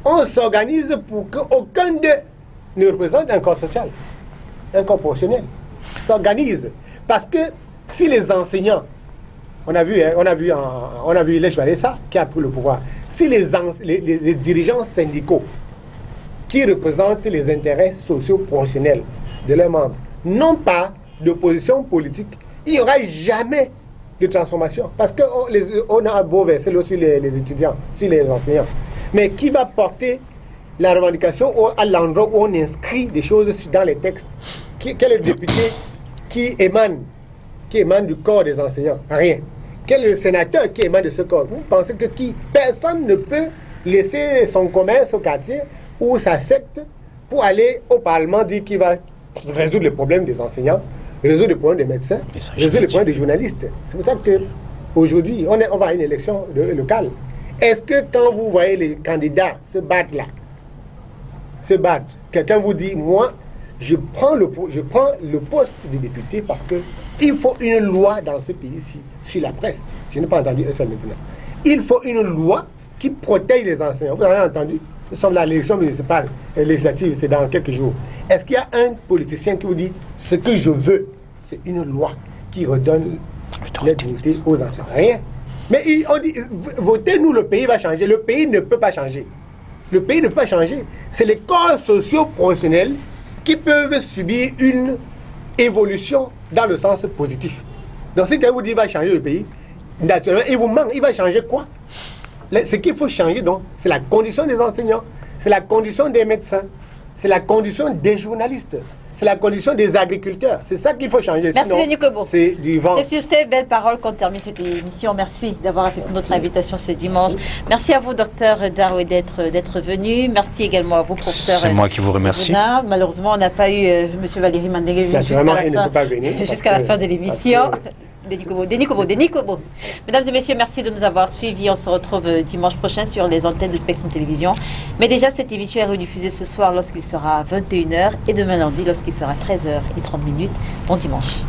on s'organise pour qu'aucun d'eux ne représente un corps social, un corps professionnel. S'organise. Parce que si les enseignants, on a vu Lech Walesa qui a pris le pouvoir, si les dirigeants syndicaux qui représentent les intérêts sociaux professionnels de leurs membres n'ont pas de position politique, il n'y aura jamais de transformation. Parce qu'on a beau verser sur les étudiants, sur les enseignants. Mais qui va porter la revendication à l'endroit où on inscrit des choses dans les textes? Quel est le député qui émane du corps des enseignants? Rien. Quel est le sénateur qui émane de ce corps? Vous pensez que personne ne peut laisser son commerce au quartier ou sa secte pour aller au Parlement dire qu'il va résoudre les problèmes des enseignants, résoudre les problèmes des médecins, résoudre les problèmes des journalistes. C'est pour ça qu'aujourd'hui, on va à une élection locale. Est-ce que quand vous voyez les candidats se battre là, quelqu'un vous dit, moi, je prends le poste de député parce qu'il faut une loi dans ce pays-ci sur la presse. Je n'ai pas entendu un seul maintenant. Il faut une loi qui protège les enseignants. Vous avez entendu? Nous sommes à l'élection municipale et législative, c'est dans quelques jours. Est-ce qu'il y a un politicien qui vous dit, ce que je veux, c'est une loi qui redonne la dignité aux enseignants? Rien. Mais on dit, votez-nous, le pays va changer. Le pays ne peut pas changer. Le pays ne peut pas changer. C'est les corps sociaux professionnels qui peuvent subir une évolution dans le sens positif. Donc si quelqu'un vous dit qu'il va changer le pays, naturellement, il vous manque. Il va changer quoi? Ce qu'il faut changer, donc, c'est la condition des enseignants, c'est la condition des médecins, c'est la condition des journalistes, c'est la condition des agriculteurs. C'est ça qu'il faut changer. Merci Denis Kobo. C'est du vent. C'est sur ces belles paroles qu'on termine cette émission. Merci d'avoir accepté notre invitation ce dimanche. Merci à vous, docteur Daroué, d'être venu. Merci également à vous, professeur. C'est moi qui vous remercie. Malheureusement, on n'a pas eu M. Valérie Mandégué jusqu'à la fin de l'émission. Denis Kobo. Mesdames et messieurs, merci de nous avoir suivis. On se retrouve dimanche prochain sur les antennes de Spectrum Télévision. Mais déjà, cette émission est rediffusée ce soir lorsqu'il sera 21h et demain lundi lorsqu'il sera 13h30. Bon dimanche.